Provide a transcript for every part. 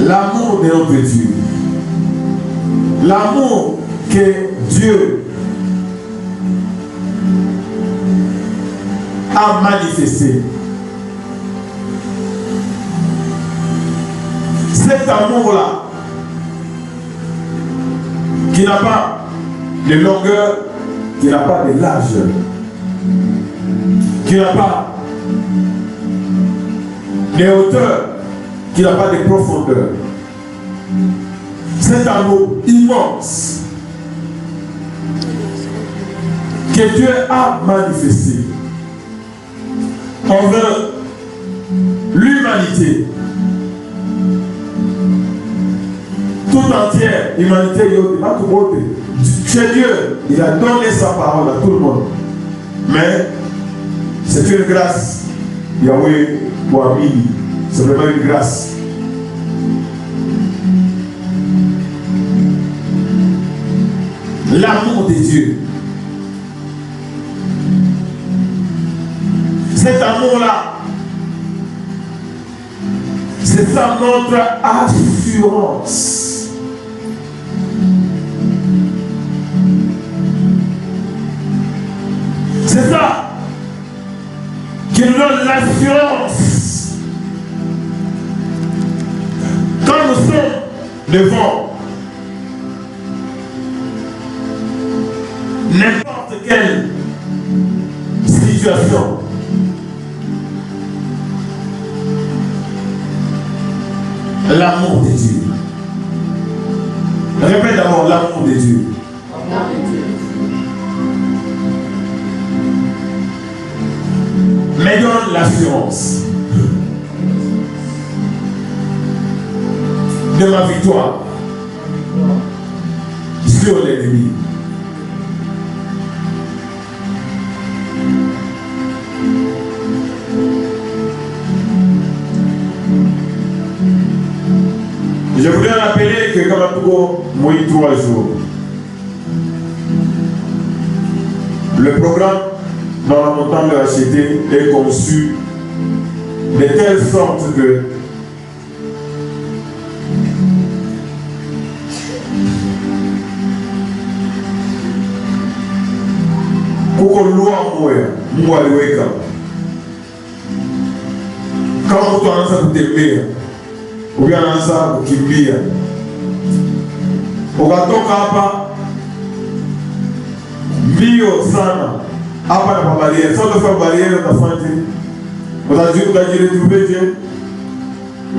L'amour de notre Dieu. L'amour que Dieu a manifesté. Cet amour-là, qui n'a pas de longueur, qui n'a pas de largeur, qui n'a pas de hauteur, qui n'a pas de profondeur. Cet amour immense que Dieu a manifesté envers l'humanité tout entière, l'humanité, chez Dieu, il a donné sa parole à tout le monde. Mais c'est une grâce. Yahweh Wami, c'est vraiment une grâce. L'amour de Dieu. Cet amour-là, c'est ça notre assurance. C'est ça qui nous donne l'assurance. Quand nous sommes devant n'importe quelle situation, l'amour de Dieu. Répète d'abord l'amour de Dieu. Mais donne l'assurance de ma victoire sur l'ennemi. Je voudrais rappeler que comme Togo mouille 3 jours, le programme dans la montagne de la Cité est conçu de telle sorte que kama mtu anaanza kutembea huyo anaanza kukimbia, ukatoka hapa mbio sana hapa na bariere. Sasa kwa bariere utafanya utajiretrouveje?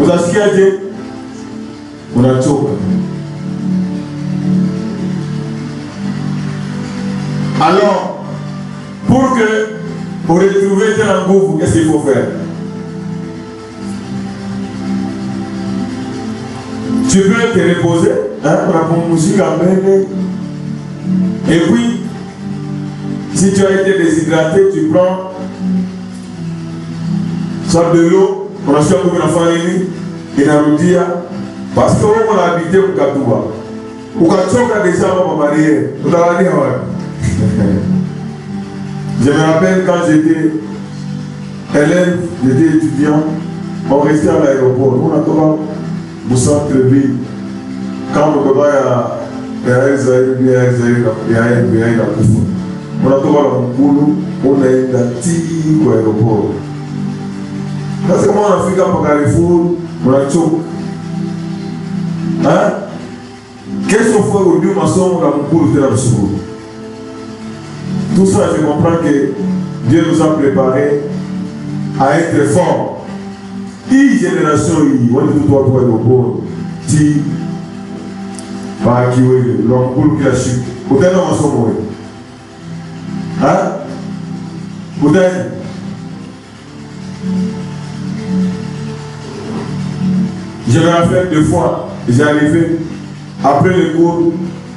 Utasikiaje? Unachoka. Alors, pour que pour retrouver tes nguvu, qu'est-ce qu'il faut faire? Tu peux te reposer, pour la musique en même. Et puis, si tu as été déshydraté, tu prends soit de l'eau, on a fait pour la famille, et on a dit, parce qu'on a habité au Katoua. Au Katoua, déjà, on va marier. On a dit, je me rappelle quand j'étais élève, j'étais étudiant, on restait à l'aéroport. On a trouvé au centre-ville. Quand on va à on a trouvé on a été à l'aéroport. Parce que moi, en Afrique, pour Carrefour, on a choqué. Hein? Qu'est-ce qu'on fait aujourd'hui, ma soeur, on a beaucoup de temps. Tout ça, je comprends que Dieu nous a préparés à être forts. Une génération, on est tout au aéroport, qui par qui est l'homme qui a chuté. Vous êtes dans son mot. Hein? Vous êtes. Je me rappelle 2 fois, j'ai arrivé après le cours,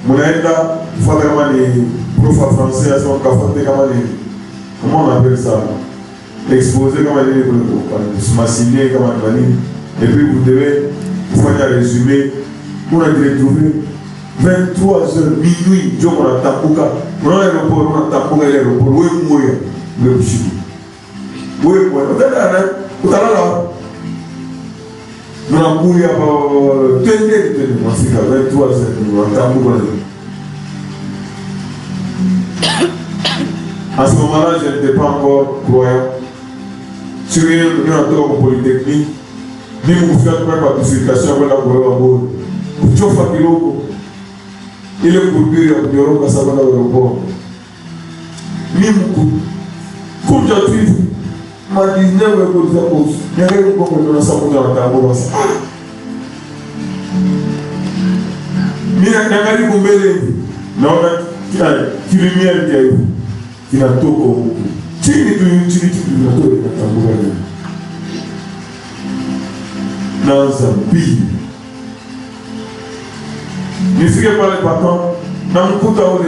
mon aide là, il faut vraiment les profs français, comment on appelle ça? Exposer comme se massiner comme et puis vous devez faire un résumé. On a retrouvé 23h minuit, on a tapouka. On a l'aéroport, on a tapouka l'aéroport. Où est moi? Le bouchou. Où est moi? On est là. Nous avons couru à tenez, 23 ans, à ce moment-là, je n'étais pas encore croyant. Sur une entour polytechnique, ni vous faites pas de purification avec la couleur à bord. Vous chauffez à kilo. Il est pour dire que nous avons ça dans l'aéroport. Ni vous comme j'ai dit, ma 19 heures de pause. Il y a rien de bon dans la salle de la table. Il y a rien de bon. Non, qui lumière qui a eu. Qui n'a tout au qui n'est plus utilisé dans un pays. Ne figure pas les patons, dans le coup d'eau,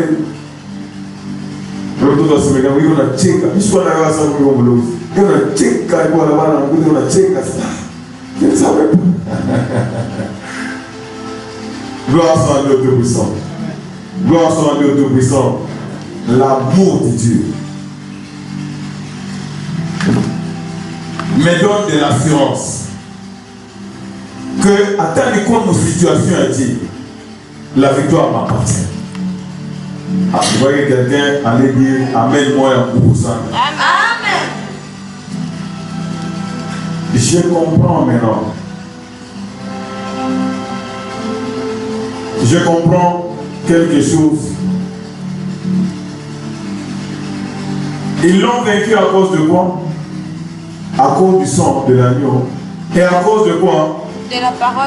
le dos de ce mec, il y a une tchéka, il soit là, ça vous le dit. Il y a une tchéka, il y a une tchéka, il y a une tchéka. Gloire soit à Dieu Tout-Puissant. Gloire soit à Dieu Tout-Puissant. L'amour de Dieu me donne de l'assurance que, à tel que nos situations est dit, la victoire m'appartient. Ah, vous voyez quelqu'un aller dire Amen-moi un coup ça. Amen. Je comprends maintenant. Je comprends quelque chose. Ils l'ont vaincu à cause de quoi? À cause du sang de l'agneau. Et à cause de quoi?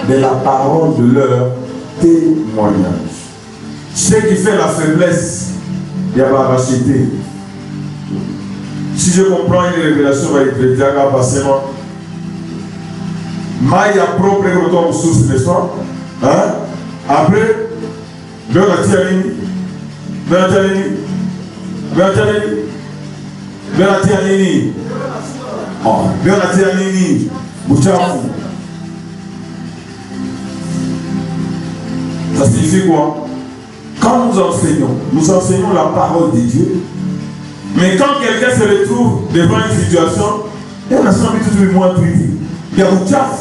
De la parole de leur témoignage. Ce qui fait la faiblesse, il y a pas racheté. Si je comprends une révélation, va être chrétien, passément. Maïa propre et retour source, n'est-ce pas? Hein? Après, bien la tienne, ça signifie quoi? Quand nous enseignons la parole de Dieu, mais quand quelqu'un se retrouve devant une situation, il y a un ensemble tout le monde privé. Il y a un tchaf.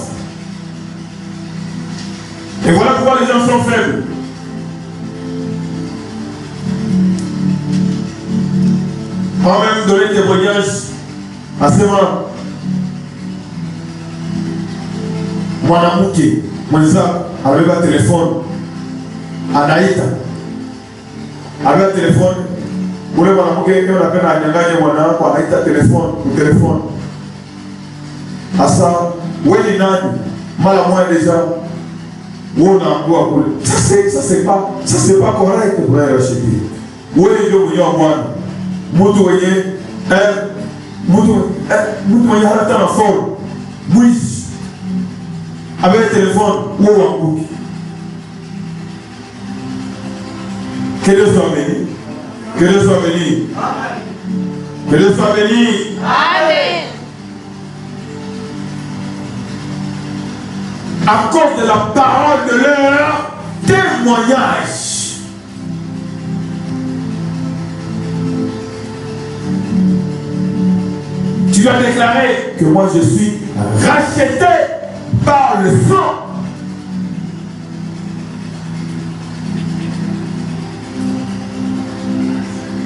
Et voilà pourquoi les gens sont faibles. Moi-même donner témoignage à ce moment. Mwanamke, mwenza, avec un téléphone, anaita. Avec un téléphone, pour le mwanamke, on appelle à nyanganye mwanamke, anaita téléphone, ou téléphone. À ça, où est nani, mal à moi déjà, où on a un bois pour le. Ça c'est pas correct pour aller acheter. Où est le moi? Mutu wenye mwenye hata na phone mwizi avec téléphone ou en book. Que Dieu soit béni. Que Dieu soit béni. Que Dieu soit béni. Amen. À cause de la parole de leur témoignage. Tu dois déclarer que moi je suis racheté par le sang.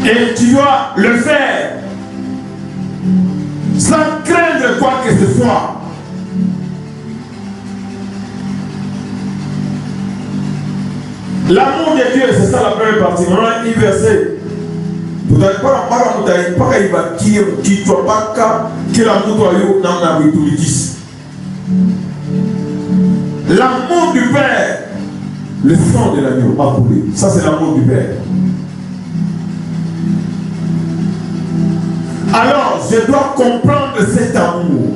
Et tu dois le faire sans craindre quoi que ce soit. L'amour de Dieu, c'est ça la première partie. On a un verset. Vous n'avez pas l'amour du Père, le sang de l'agneau a coulé. Ça, c'est l'amour du Père. Alors, je dois comprendre cet amour.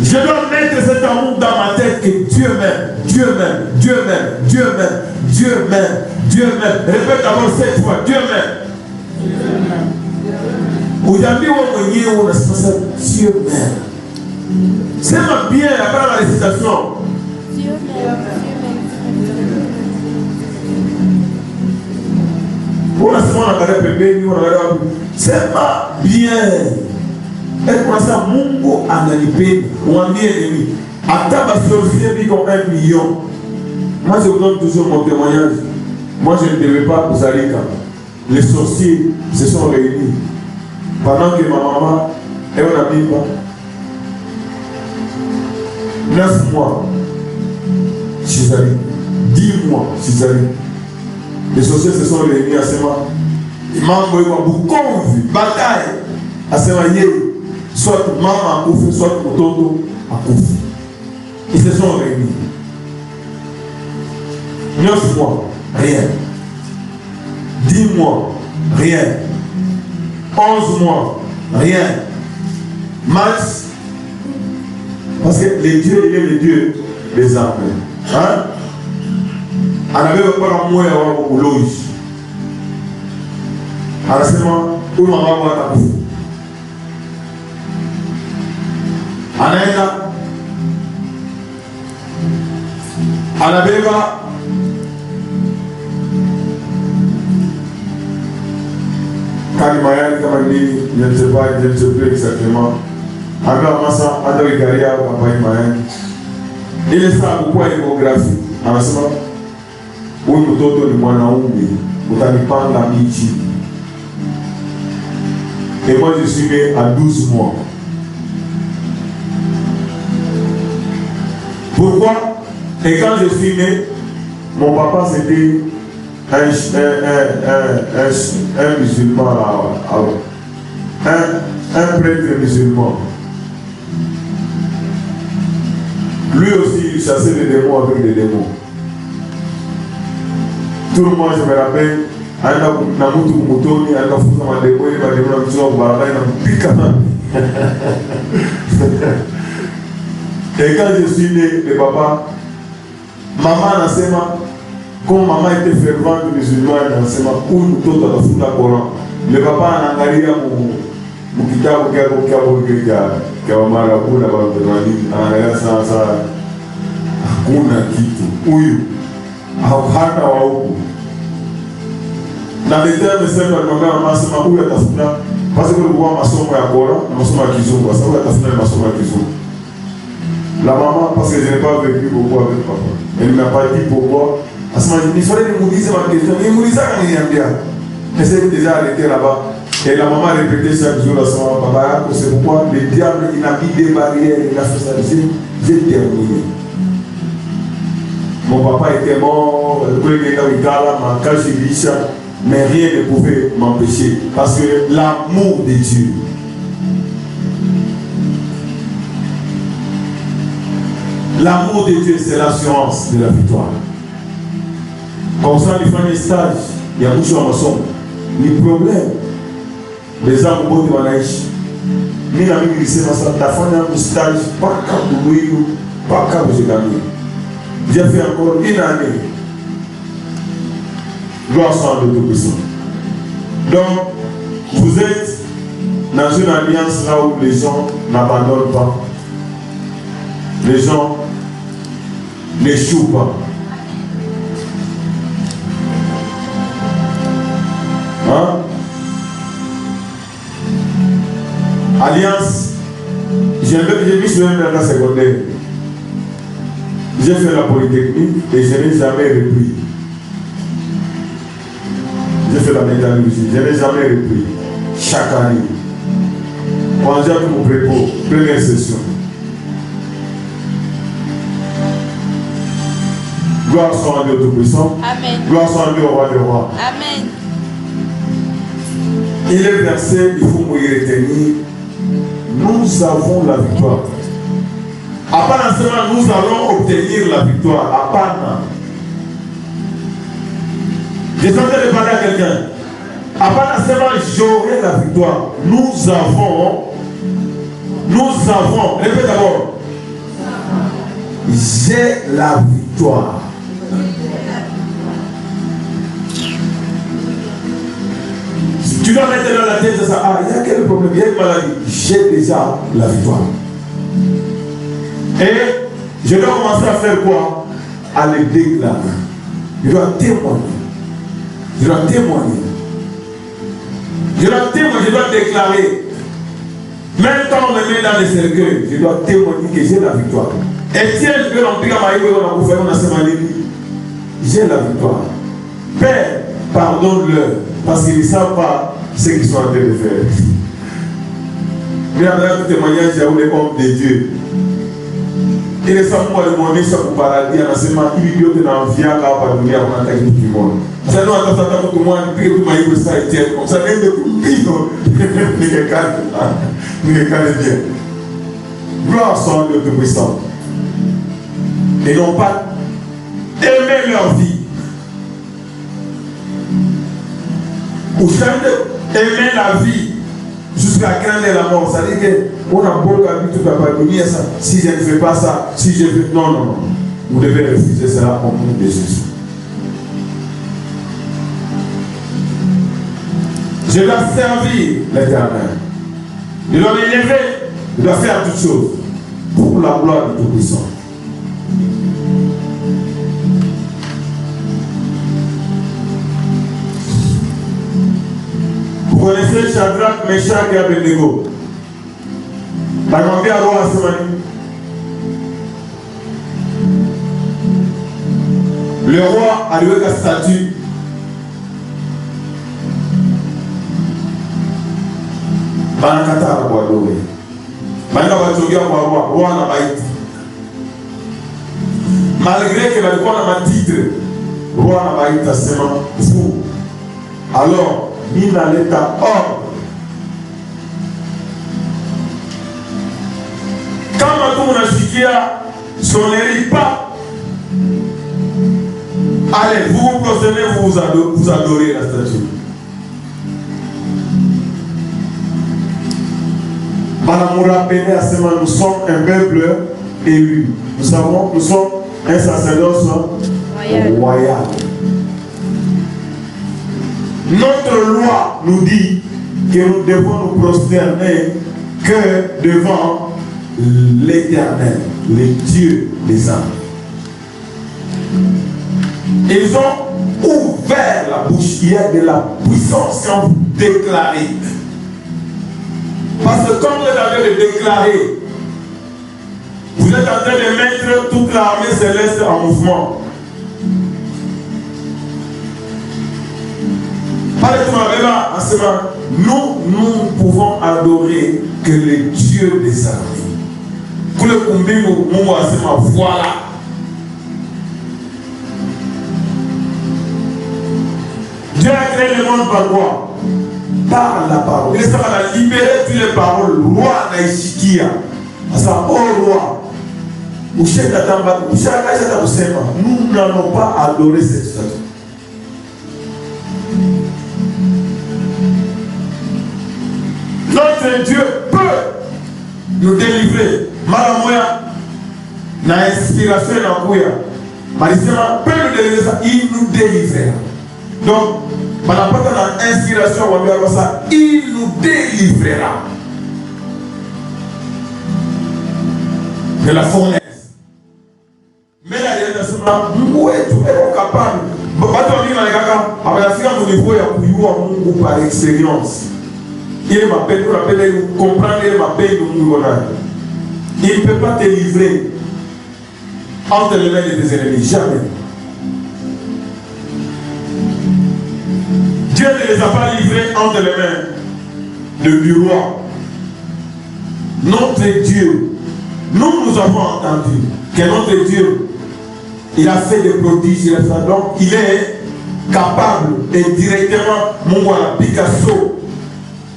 Je dois mettre cet amour dans ma tête que Dieu m'aime, Dieu m'aime, Dieu m'aime, Dieu m'aime, Dieu m'aime, Dieu m'aime. Répète d'abord 7 fois, Dieu m'aime. Vous avez oublié où Dieu m'aime. C'est ma bien après la récitation. Dieu m'aime. On a seulement la carrière pembeni, on a la c'est pas bien. Et pour ça, Mungu ananipenda. On a mis ennemi. À ta base, je comme 1 million. Moi, je vous donne toujours mon témoignage. Moi, je ne devais pas vous aller quand les sorciers se sont réunis. Pendant que ma maman est en Amérique, 9 mois, je suis allé. 10 mois, je suis allé. Les sorciers se sont réunis à ce moment. Ils m'ont envoyé beaucoup de bataille. À ce moment, soit maman a coupé, soit Toto a coupé. Ils se sont réunis. 9 mois, rien. 10 mois, rien. 11 mois, rien. Max, parce que les dieux, il est le Dieu des armes. Hein? On avait pas un moyen au loge. Alors c'est moi, où maman va ta bouffe. Anaenda, anabeba Kalimayani kama nini, je ne sais pas, je ne sais plus exactement. Anga masa anda ikaria hapa Mayani. Ile saa kwa échographie, anasema huyu mtoto ni mwanaume, utanipanga miji. Et moi je suis né à 12 mois. Pourquoi? Et quand je suis né, mon papa c'était un musulman un prêtre musulman. Lui aussi il chassait les démons avec des démons. Tout le monde, je me rappelle, Namutu Mutoni, Anafusa Madebo, Madebo, et quand je suis né, le papa, maman Nasema, comme maman était fervente musulmane, Nasema, où nous tous à la foule à Coran. Le papa Nangaria, mon kitabu Kawamara, Kuna Bantamani, Anaya Sansa, Kuna Kitu, Uyu, Hana Wauku. Dans les termes simples, maman Nasema, où est ta foule? Parce que nous voyons ma somme à Coran, ma somme à Kizunga, ça va être ta foule, ma somme à Kizunga. La maman, parce que je n'ai pas vécu beaucoup avec papa, elle ne m'a pas dit pourquoi. À ce moment, il fallait que je me dise ma question. Il me disait quand il y a bien. Elle s'est déjà arrêtée là-bas. Et la maman répétait chaque jour à son papa, c'est pourquoi le diable, il a mis des barrières, il a fait ça. J'ai terminé. Mon papa était mort, mais rien ne pouvait m'empêcher. Parce que l'amour de Dieu. L'amour de Dieu, c'est l'assurance de la victoire. Comme ça, il fait un stage, il y a beaucoup de choses. Les problèmes, les âmes au bout de Manaïch, mais la Bible dit que ta femme a un stage, pas comme vous, pas comme j'ai gagné. J'ai fait encore 1 année. Gloire soit à Dieu. Donc, vous êtes dans une alliance là où les gens n'abandonnent pas. Les gens n'échouent pas. Hein? Alliance, j'ai mis sur un dernier secondaire. J'ai fait la polytechnique et je n'ai jamais repris. J'ai fait la métallurgie, je n'ai jamais repris. Chaque année. Quand j'ai mon prépo, première session. Gloire soit à Dieu Tout-Puissant. Amen. Gloire soit à Dieu au roi des rois. Amen. Et le verset, il faut me y retenir. Nous avons la victoire. Apparemment, nous allons obtenir la victoire. Apparemment. Je suis en train de parler à quelqu'un. Apparemment, j'aurai la victoire. Nous avons. Répète d'abord. J'ai la victoire. Tu dois mettre dans la tête de ça. Ah, il y a quel problème? Il y a une maladie. J'ai déjà la victoire. Et je dois commencer à faire quoi? À le déclarer. Je dois témoigner. Je dois témoigner. Je dois témoigner, je dois déclarer. Même quand on me met dans les cercueils, je dois témoigner que j'ai la victoire. Etienne, j'ai la victoire. Père, pardonne-leur, parce qu'ils ne savent pas ce qu'ils sont en train de faire. Mais après le témoignage, j'ai eu les hommes de Dieu. Et les samois de mon nez, ça vous paradis, en enseignement, il y a une envie à pardonner avant d'attaquer tout le monde. Ça nous attend à tout le monde, puis tout le monde ça Etienne. Comme ça, même de tout le calme bien. Gloire soit Dieu Tout-Puissant. Et non pas aimer leur vie. Ou aimer la vie jusqu'à craindre la mort. Ça veut dire qu'on a beau la vie, tout à pardonner ça. Si je ne fais pas ça, si je fais. Non, non, non. Vous devez refuser cela au nom de Jésus. Je dois servir l'Éternel. Je dois m'élever. Je dois faire toutes choses pour la gloire du Tout-Puissant. Vous connaissez Shadrach, Meshach et Abednego. Par exemple, à roi Assemani. Le roi a loué la statue. Banakata a roi loué. Banaka va jouer à roi n'a pas été. Malgré que le roi n'a pas titre, roi n'a pas été seulement fou. Alors, mis dans l'état ordre. Quand on a chiqué, son hérite pas. Allez, vous vous prosternez, vous adorez la statue. Madame nous rappelle à ce moment, nous sommes un peuple élu. Nous savons, nous sommes un sacerdoce royal. Notre loi nous dit que nous devons nous prosterner que devant l'Éternel, le Dieu des âmes. Ils ont ouvert la bouche. Il y a de la puissance quand vous déclarez. Parce que comme vous avez déclaré, vous êtes en train de mettre toute l'armée céleste en mouvement. Nous pouvons adorer que le Dieu des armées. Voilà. Dieu a créé le monde par quoi? Par la parole. Il a libéré toutes les paroles. Roi Naïchikia. Ça, oh roi. Nous n'allons pas adorer cette statue. Notre Dieu peut nous délivrer. Malamoya, na inspiration na kuya. Marisema peut nous délivrer ça, il nous délivrera. Donc, malapata na inspiration wa ça, il nous délivrera de la fournaise. Mais la réalisation, nous sommes capables. Par expérience. Il m'appelle pour comprendre, il m'appelle pour il ne peut pas te livrer entre les mains de tes ennemis. Jamais. Dieu ne les a pas livrés entre les mains du roi. Notre Dieu, nous avons entendu que notre Dieu, il a fait des prodiges, donc il est capable et directement, mon Picasso,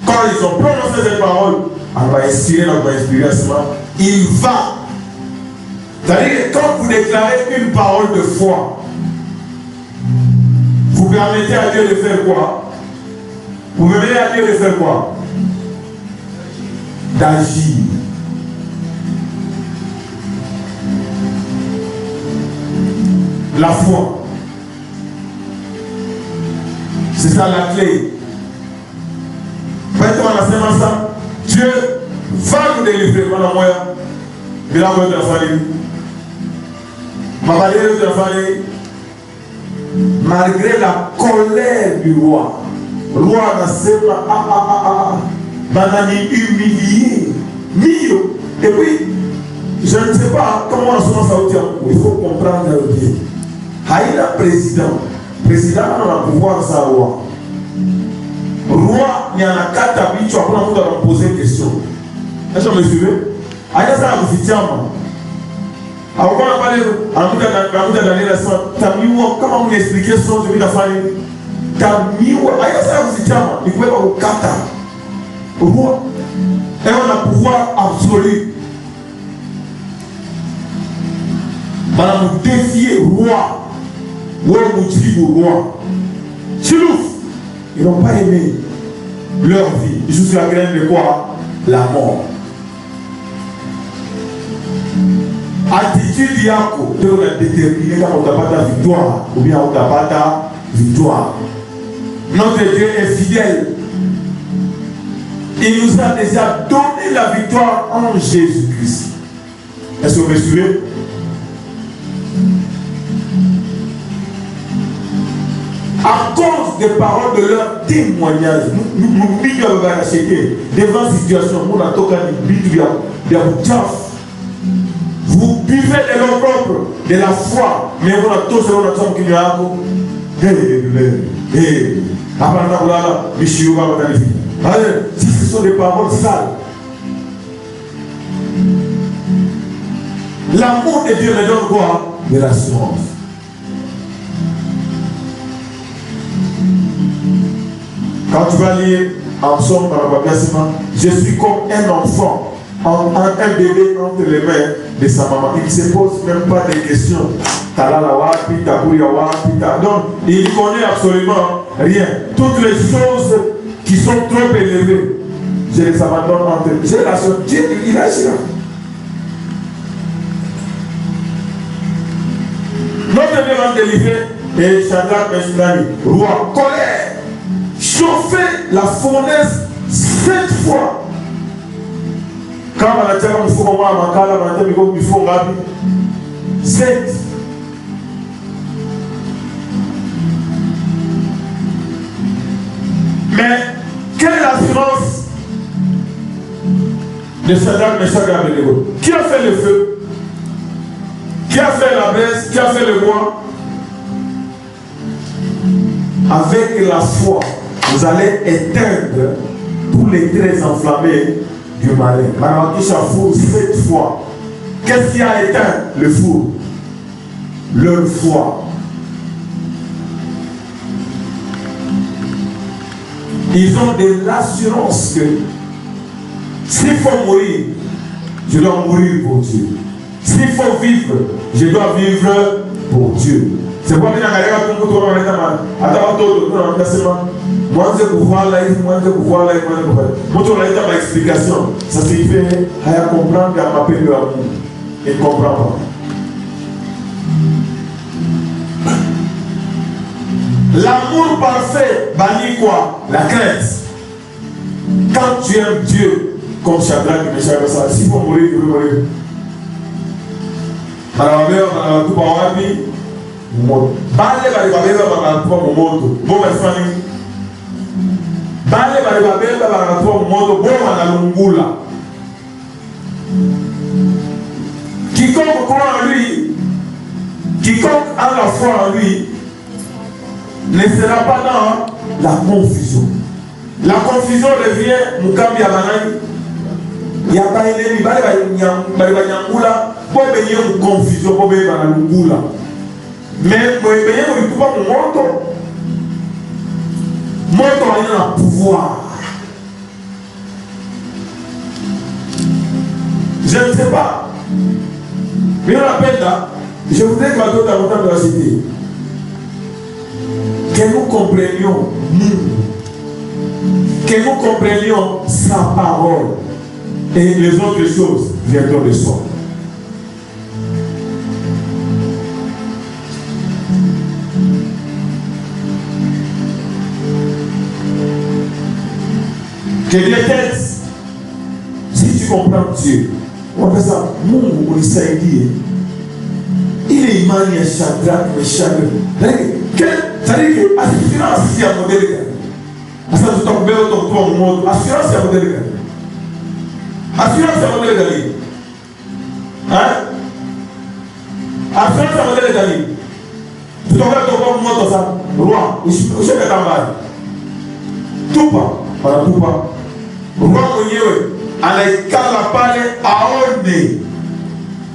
quand ils ont prononcé ces paroles, on va inspirer, il va. C'est-à-dire que quand vous déclarez une parole de foi, vous permettez à Dieu de faire quoi? Vous permettez à Dieu de faire quoi? D'agir. La foi. C'est ça la clé. Faites-moi la séance ça. Dieu va nous délivrer. Voilà moi. Mais là, vous avez malgré la colère du roi, Roi nasema banani humilié. Mio. Et puis, je ne sais pas comment on a souvent ça au Dieu. Il faut comprendre bien. Haïla président. Président a le pouvoir ça roi. Roi, il y a un cas d'habitude, tu vas poser une question. Est-ce que vous me suivez? Haïla ça a un officiellement. Alors, quand on a parlé comment vous expliquez ce que je vais faire? Haïla ça a un officiellement. Il pouvait pas au kata. Roi. Et on a pouvoir absolu. Madame, vous défiez roi. Ou un motif au roi. Chilouf. Ils n'ont pas aimé leur vie. Jusqu'à la graine de quoi? La mort. Attitude yako. Tu dois déterminer quand on n'a pas ta victoire. Ou bien on n'a pas ta victoire. Notre Dieu est fidèle. Il nous a déjà donné la victoire en Jésus-Christ. Est-ce que vous me suivez? À cause des paroles de leur témoignage, nous devant la situation, vous buvez de l'eau propre, de la foi, mais vous avez tous les gens si ce sont des paroles sales, l'amour de Dieu me donne quoi? De l'assurance. Quand tu vas lire en psaume je suis comme un enfant, un bébé entre les mains de sa maman. Il ne se pose même pas de questions. Donc, il ne connaît absolument rien. Toutes les choses qui sont trop élevées, je les abandonne entre eux. J'ai la chose. Dieu, il agit là. Notre Dieu va délivrer et Shadrach, Meshach, roi, colère. Chauffer la fournaise 7 fois. Quand on a dit qu'il faut qu'il faut 7. Mais quelle est l'assurance de Shadrach, Meshach et Abednego? Qui a fait le feu? Qui a fait la braise? Qui a fait le bois? Avec la foi, vous allez éteindre tous les traits enflammés du malin. Madame Kisha four 7 fois. Qu'est-ce qui a éteint le four? Leur foi. Ils ont de l'assurance que s'il faut mourir, je dois mourir pour Dieu. S'il faut vivre, je dois vivre pour Dieu. C'est pourquoi il y a une explication. Ça signifie à comprendre qu'à m'appeler l'amour. Il ne comprend pas. L'amour parfait bannit quoi? La crainte. Quand tu aimes Dieu, comme Shadrach et Meshach, s'il faut mourir, tu veux mourir. Alors, tout par Bale balibabeba bakatwa mumoto boma fani Bale balibabeba bakatwa mumoto boma na lungula. Quiconque croit en lui, quiconque a la foi en lui, ne sera pas dans la confusion. La confusion revient mukambi ya manani ya baileni bale balibanyangula bobe nye confusion bobe na lungula. Mais il ne peut pas mon moto a un pouvoir. Je ne sais pas. Mais on appelle là. Je voudrais que ma tante davantage de la cité. Que nous comprenions, que nous comprenions sa parole. Et les autres choses viendront de soi. Que les têtes, si tu comprends Dieu, on appelle ça Mungu unisaidie. Ile imani ya Shadrach, Meshach. C'est-à-dire que assurance ya modèle. Asa tutakubeba utakutoa moto. Assurance ya modeli gani? Assurance ya modeli gani? Assurance ya modeli gani? Tutakubeba utakutoa moto sana. Roi, ushike tambari. Tupa, wanatupa. Roi mwenyewe anaikala pale aone.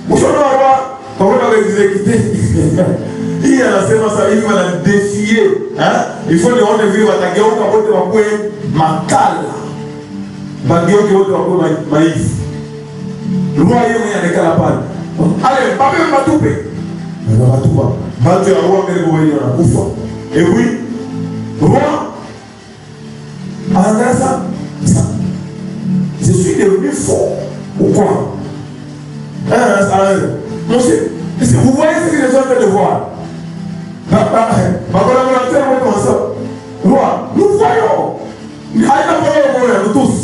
Ushaona roi, pamoja na executive. Hii anasema sasa hivi wanadefie, il faut nione vile watageuka wote wakuwe makala. Bageuke wote wakuwe maifu. Roi yeye mwenyewe anaikala pale. Ale, babe matupe. Ndio matupa. Batu ya roi mbele kwa wenyewe wanakufa. Et oui, roi anataka ça. Je suis devenu fort. Ou quoi? Monsieur, est-ce que vous voyez ce que je suis en train de voir? Ma collaborateur va comme ça. Roi, nous voyons. Nous tous.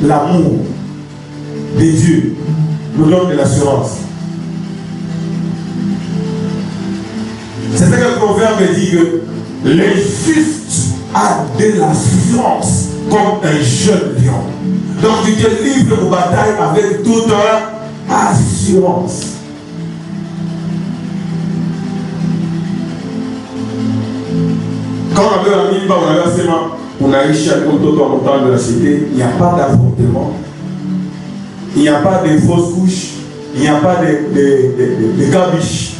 L'amour de Dieu nous donne de l'assurance. C'est ce que le proverbe dit que le juste a de l'assurance comme un jeune lion. Donc tu te livres aux batailles avec toute assurance. Quand on avait la mine, on avait seulement, on a réussi à tout en montant de la cité, il n'y a pas d'avortement, il n'y a pas de fausses couches, il n'y a pas de cabiche,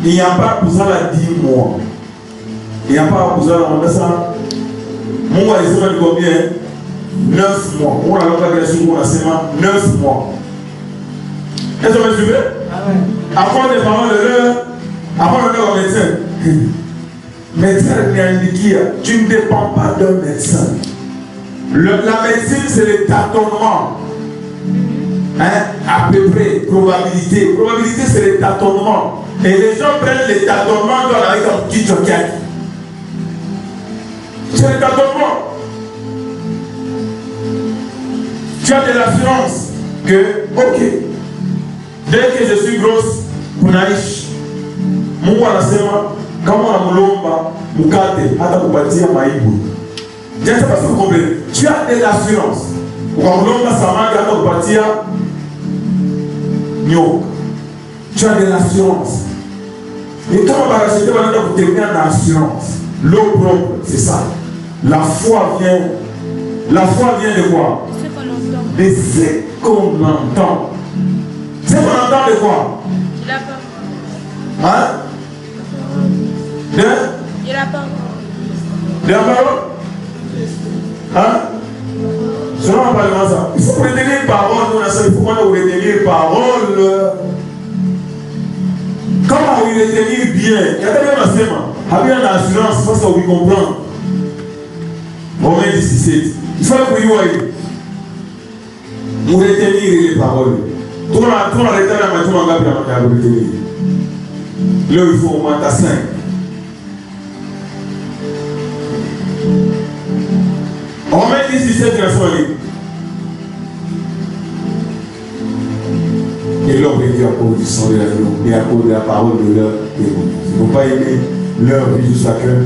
il n'y a pas pour ça la 10 mois, il n'y a pas pour ça la ça. Moi, il s'appelle combien? 9 mois. On a la sur on a seulement 9 mois. Est-ce que vous me suivez? Après les parents de l'heure, après le leur médecin. Médecin est indiqué, tu ne dépends pas d'un médecin. La médecine, c'est le tâtonnement. À peu près, probabilité. Probabilité, c'est le tâtonnement. Et les gens prennent les tâtonnements avec un petit jockey. C'est le tâtonnement. Tu as de l'assurance que, ok, dès que je suis grosse, Kunaïch, Mungu anasema, kama unamulomba mukate hata kupatia maibu. Je ne sais pas si vous comprenez. Tu as de l'assurance. Ukamulomba samaki hata kupatia nyoka. Tu as de l'assurance. Et quand on va racheter, on va terminer en assurance. L'eau propre, c'est ça. La foi vient de quoi? De ce qu'on entend. Ce qu'on entend de quoi? Hein? De la parole. De la parole? Hein? Selon on parle de ça. Il faut retenir les paroles. Il faut qu'on retenir les paroles. Comment vous retenir bien? Il y a des gens qui ont une assurance parce qu'on vous comprend. Romains 17. Il faut que vous voyez. Vous retenir les paroles. Tout le monde retient la matière en gabi à retenir. Là, il faut au moins 5. Romains 17, verset 1. Et l'homme est dit à cause du sang de la vie et à cause de la parole de leur témoin. Il ne faut pas aimer leur vie de chacun.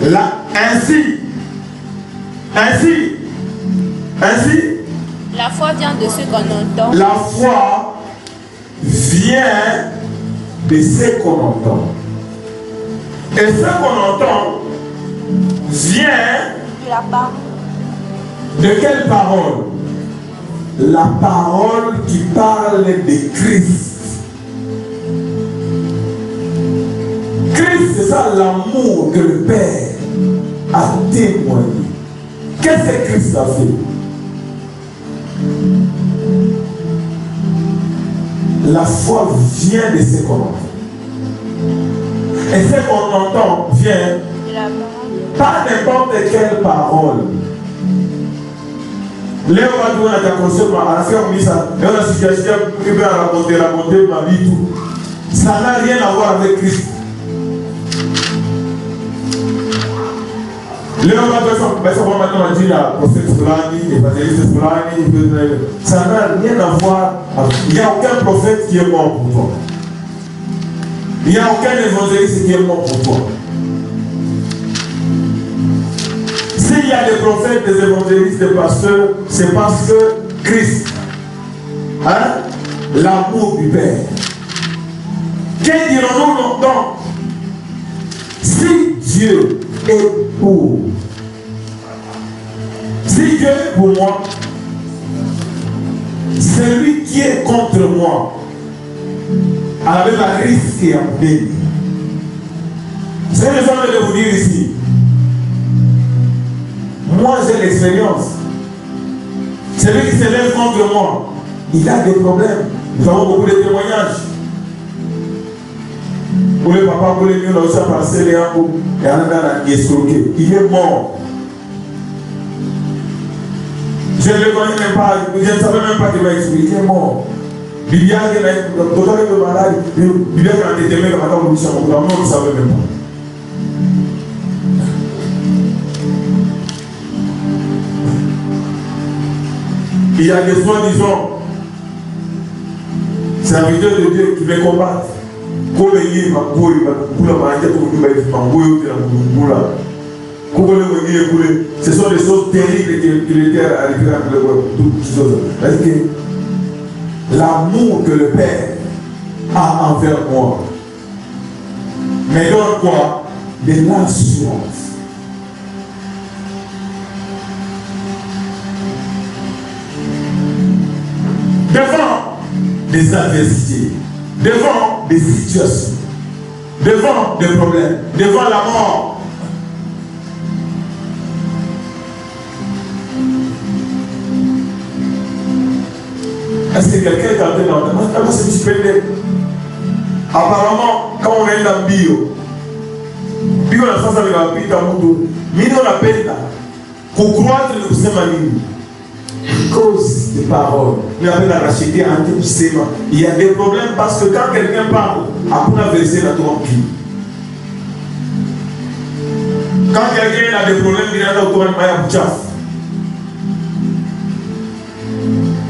Là, ainsi. La foi vient de ce qu'on entend. La foi vient de ce qu'on entend. Et ce qu'on entend vient de la parole. De quelle parole? La parole qui parle de Christ. Christ, c'est ça l'amour que le Père a témoigné. Qu'est-ce que Christ a fait? La foi vient de ce qu'on entend. Et ce qu'on entend vient de la parole. Pas n'importe quelle parole. Léo va donner à ta conscience, à la fin, on dit ça. Et on a situation qui va raconter ma vie, tout. Ça n'a rien à voir avec Christ. Léo va donner ça, on va dire la prophète Fulani, l'évangéliste Fulani, ça n'a rien à voir. Il n'y a aucun prophète qui est mort pour toi. Il n'y a aucun évangéliste qui est mort pour toi. S'il y a des prophètes, des évangélistes, des pasteurs, c'est parce que Christ, hein, l'amour du Père. Que dirons-nous donc? Si Dieu est pour, si Dieu est pour moi, celui qui est contre moi, avec la risque et en paix. C'est ce que j'ai envie de vous dire ici. Moi, j'ai l'expérience. Celui qui se lève contre moi, il a des problèmes. Nous avons beaucoup de témoignages. Pour le papa, pour les mieux, on a aussi passé les amours. Et on a escroqué. Il est mort. Je ne le connais même pas. Je ne savais même pas qu'il va expliquer. Il est mort. Bibia qui est totalement malade. Bibia qui a été aimé comme attend le bouchon. On ne savait même pas. Il y a des soi-disant serviteurs de Dieu qui veulent combattre. Ce sont des choses terribles qui lui étaient arrivées à toutes choses. Parce que l'amour que le Père a envers moi me donne quoi? De l'assurance. Devant des adversités, devant des situations, devant des problèmes, devant la mort. Est-ce que quelqu'un est en train d'entendre? Moi, c'est suspendé. Apparemment, quand on est dans le bio, on a fait ça avec la vie dans le monde. Mais on appelle là, pour croître le sémaline. Cause des paroles. Il y a des problèmes parce que quand quelqu'un parle, après la verser la tombe. Quand quelqu'un a des problèmes, il y a des problèmes.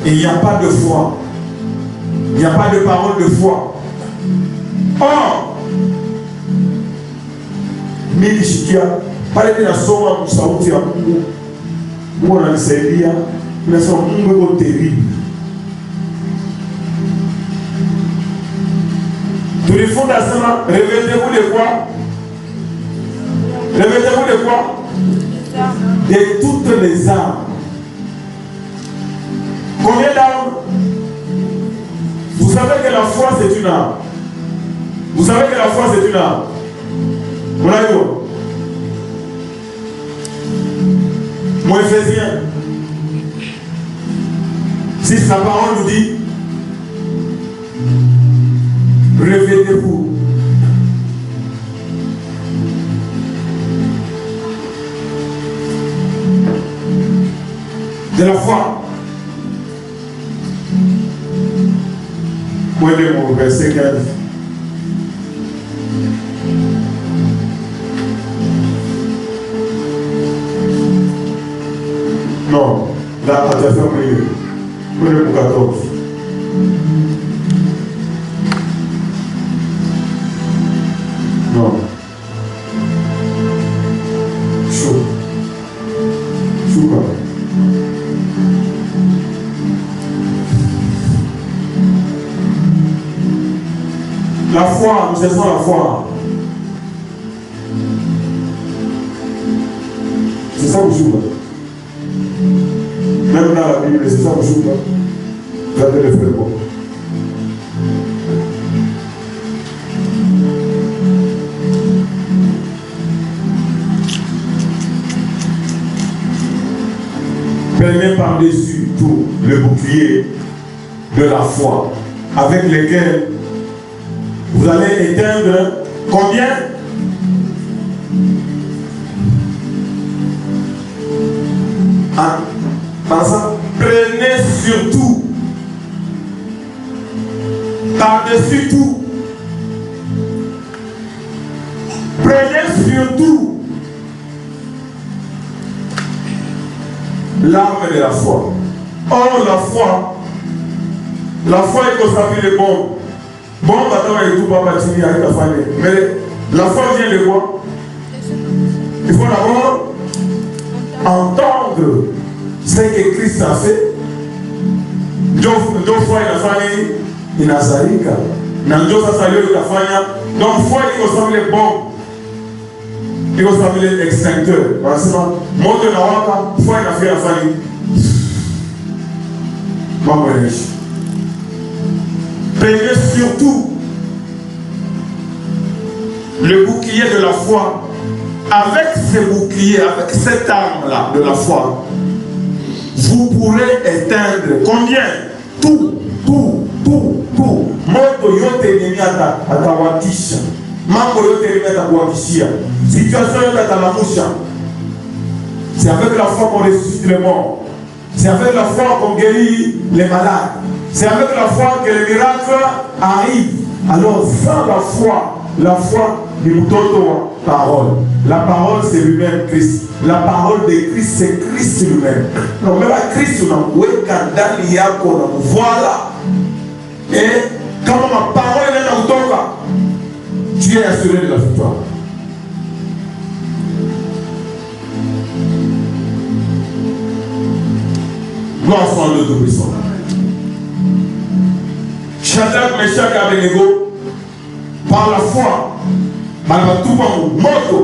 Et il n'y a pas de foi. Il n'y a pas de parole de foi. Or, Milishikia, parlez de la somme pour Saouti à Mungu. Où on a le Seigneur. Mais son monde est terrible. Tous les fondations, révélez-vous de quoi? Révélez-vous de quoi? De toutes les armes. Combien d'armes? Vous savez que la foi c'est une arme. Vous savez que la foi c'est une arme. Vous l'avez vu? Mon Éphésiens. Si la parole nous dit, réveillez-vous. De la foi. Prenez mon verset 15. Non, là, on a fait un milieu. Prenez mon 14. Non. Chaud. Chaud pas. La foi, nous cherchons la foi. C'est ça vous joue là. Même dans la Bible, c'est ça vous joue là. Vous avez le frère bon. Prenez par-dessus tout le bouclier de la foi, avec lequel vous allez éteindre combien? Par ça, prenez surtout, par-dessus tout, prenez surtout l'arme de la foi. Or, la foi est constatée de bombes. Bon, maintenant, il y a tout pas bâti avec la famille. Mais la foi vient de quoi? Il faut d'abord entendre ce que Christ a fait. Deux fois il a fait inazalika. Na ndio sasa leo itafanya. Donc fois il ressemble bon. Il ressemble extincteur. Wanasema moto na waka, fois inafanya afanye. Mambo yanaisha. Prenez surtout le bouclier de la foi. Avec ce bouclier, avec cette arme-là de la foi, vous pourrez éteindre combien? Tout. Moto yote ennemi atawakisha. Mambo yote ennemi atakuwakishia. Situation yote atalamusha. C'est avec la foi qu'on ressuscite les morts. C'est avec la foi qu'on guérit les malades. C'est avec la foi que les miracles arrivent. Alors sans la foi du mtoto parole. La parole c'est lui-même Christ. La parole de Christ c'est Christ lui-même. Donc même à Christ on a ndani yako na voilà. Et quand ma parole est dans ton cas, tu es assuré de la victoire. Gloire soit à Dieu Tout-Puissant. Shadrach, Meshach et Abednego, par la foi, malgré tout moto.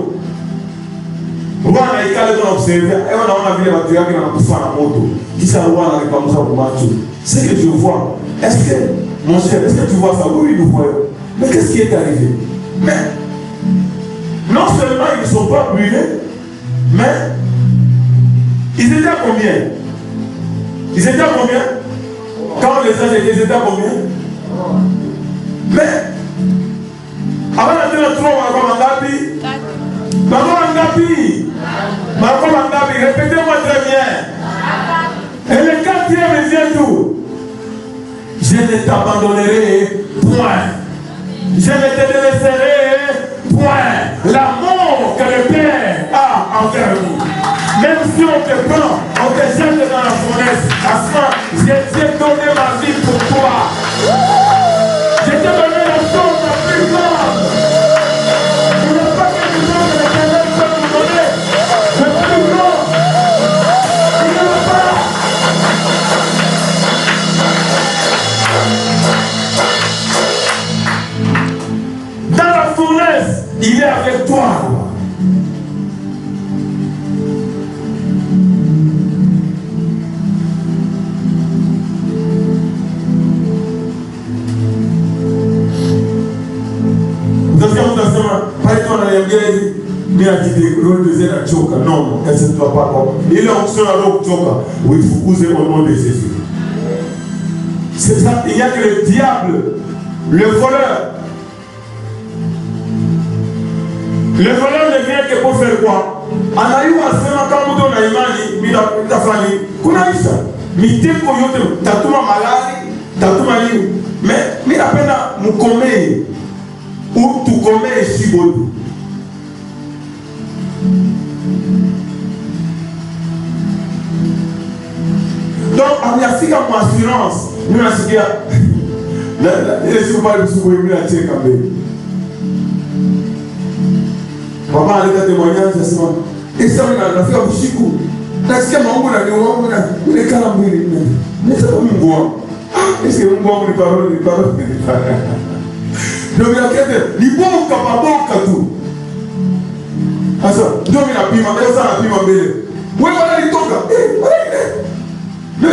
Rwanda ikale kwa observer, et on a vu les voitures qui ont poussé la moto. Qui ça Rwanda avec comme ça pour marcher. Ce que je vois, est-ce que, mon cher, est-ce que tu vois ça? Oui, nous voyons. Mais qu'est-ce qui est arrivé? Mais, non seulement ils ne sont pas brûlés, mais ils étaient à combien? Ils étaient à combien? Quand les anges étaient, ils étaient à combien? Mais, avant d'entrer dans le trône, on va répétez-moi très bien. Et le quatrième vient tout. Je ne t'abandonnerai point. Je ne te délaisserai point. L'amour que le Père a envers nous. Même si on te prend, on te jette dans la fournaise. À ce moment, je t'ai donné ma vie pour toi. Je t'ai donné la chose la plus grande. Il n'y a pas quelque chose que l'Éternel peut nous donner. Le plus grand. Il n'y en a pas. Dans la fournaise, il est avec toi. Non, elle ne doit pas comme. Il est onction à l'autre choka. Oui, il faut couser au nom de Jésus. C'est ça, il n'y a que le diable, le voleur. Le voleur ne vient que pour faire quoi? Anayua sema kama mtu na imani mitafani. Kuna isa. Miteko yote tatuma malali, tatuma nini? Mais mimi napenda mkomee. Ou tukomee shibodu. Donc, on a fait comme assurance. Nous, on a dit, il est pas le souhait de la tête. Papa a été témoignage, c'est ça. Et ça, on a fait un chico. Est-ce que mon a dit, on est calambé. Mais c'est pas mon bois. Est-ce que mon bois, on est pas donc, il a dit, il bon capable tout. Ah ça, donc il a pima, mais ça a pima belle. Oui, voilà, il toque. Mais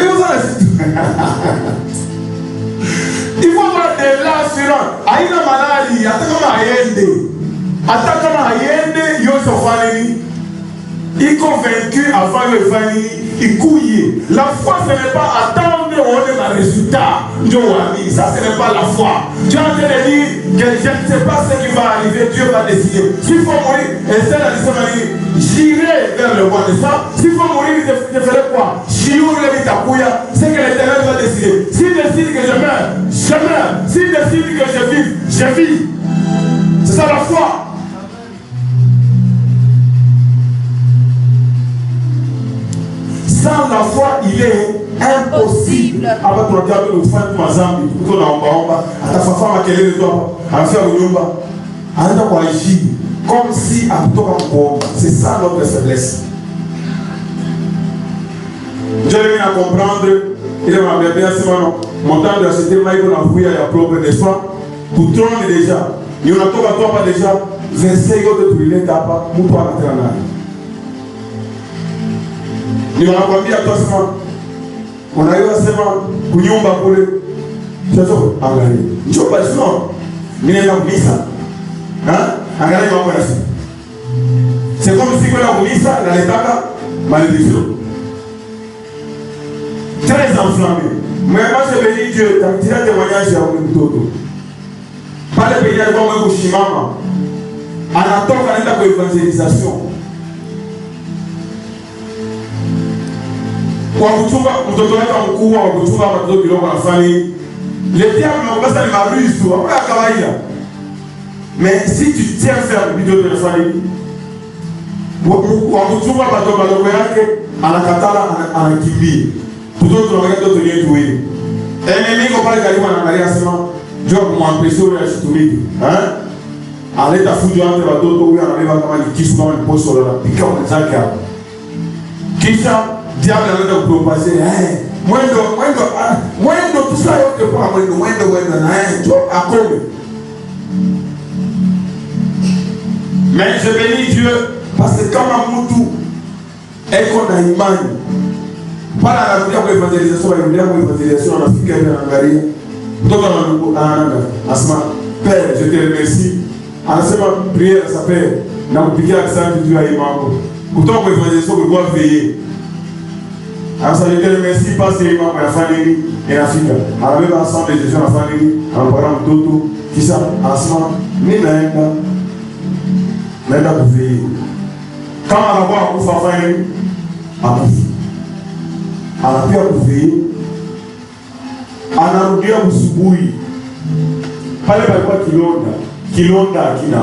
il faut avoir de l'assurance. Aïna malali, attends comme Ayende, il est convaincu avant le famille, il couille. La foi, ce n'est pas attendre un résultat. Ça, ce n'est pas la foi. Tu es en train de dire que je ne sais pas ce qui va arriver, Dieu va décider. S'il faut mourir, et c'est la décision, j'irai vers le roi de sang. S'il faut mourir, je ferai quoi? C'est que l'Éternel va décider. S'il décide que je meurs, je meurs. S'il décide que je vis, je vis. C'est ça la foi. Sans la foi, il est impossible. Avec le diable, nous faisons ma zambi. Nous sommes à ta femme à quelle heure à faire une yomba. À agir comme si à tout c'est ça notre faiblesse. à comprendre, il va bien seulement montant de acheter maïko na fouille à propre des fois. Pour trône déjà. Il y a pas déjà. Verset de tout il est tapa. Moutou à la terre. Il va combien à toi seulement. On a eu à seulement. Kounyomba pour le. C'est ça. Engagé. Je ne sais pas sinon. Il n'est pas mis ça. Hein? Engagé ma connaissance. C'est comme si on a mis ça dans l'état malédiction. Très enflammé. Mais moi je bénis Dieu, tu as tiré un témoignage à Oumoutoto. Pas le pays à moi Kushimama. Anatoka anaenda kwa evangelisation. Kwa kuchunga mtoto wake mkubwa wa kuchunga watoto kidogo na famille. Le diable n'obasa ni maruse tu, après à kawaida. Mais si tu tiens ferme vidéo de la famille, wa kuchunga watoto yake anakatala anakimbia. Tutoto tunaongea toto yenyewe tu hivi. Enemy ko pale karibu anaangalia sema njoo kumwampresha yule asitumike. Aleta fujo ante watoto huyu anabeba kama ni kisu kama ni poso la pika mwenzake hapo. Kisha diable anaenda kupropase mwendo tusa yote kwa mwendo na njoo akome. Mais je bénis Dieu parce que kama mtu eko na imani para anarudia kwa evangelisation, anarudia kwa evangelisation, anafika ile anaangalia mtoto anaanza asema Père je te remercie, anasema prière sa Père na kupigia asante juu ya mambo kutoka kwa evangelisation kwa veiller. Anasema je te remercie parce que mambo yanafanya nini inafika, anabeba ensemble Jésus anafanya nini, anapora mtoto kisha anasema mimi naenda kuveiller. Kama anakuwa kufa fanya nini akufa, anapia kuveiller, anarudia usubuhi pale palikuwa kilonda akina.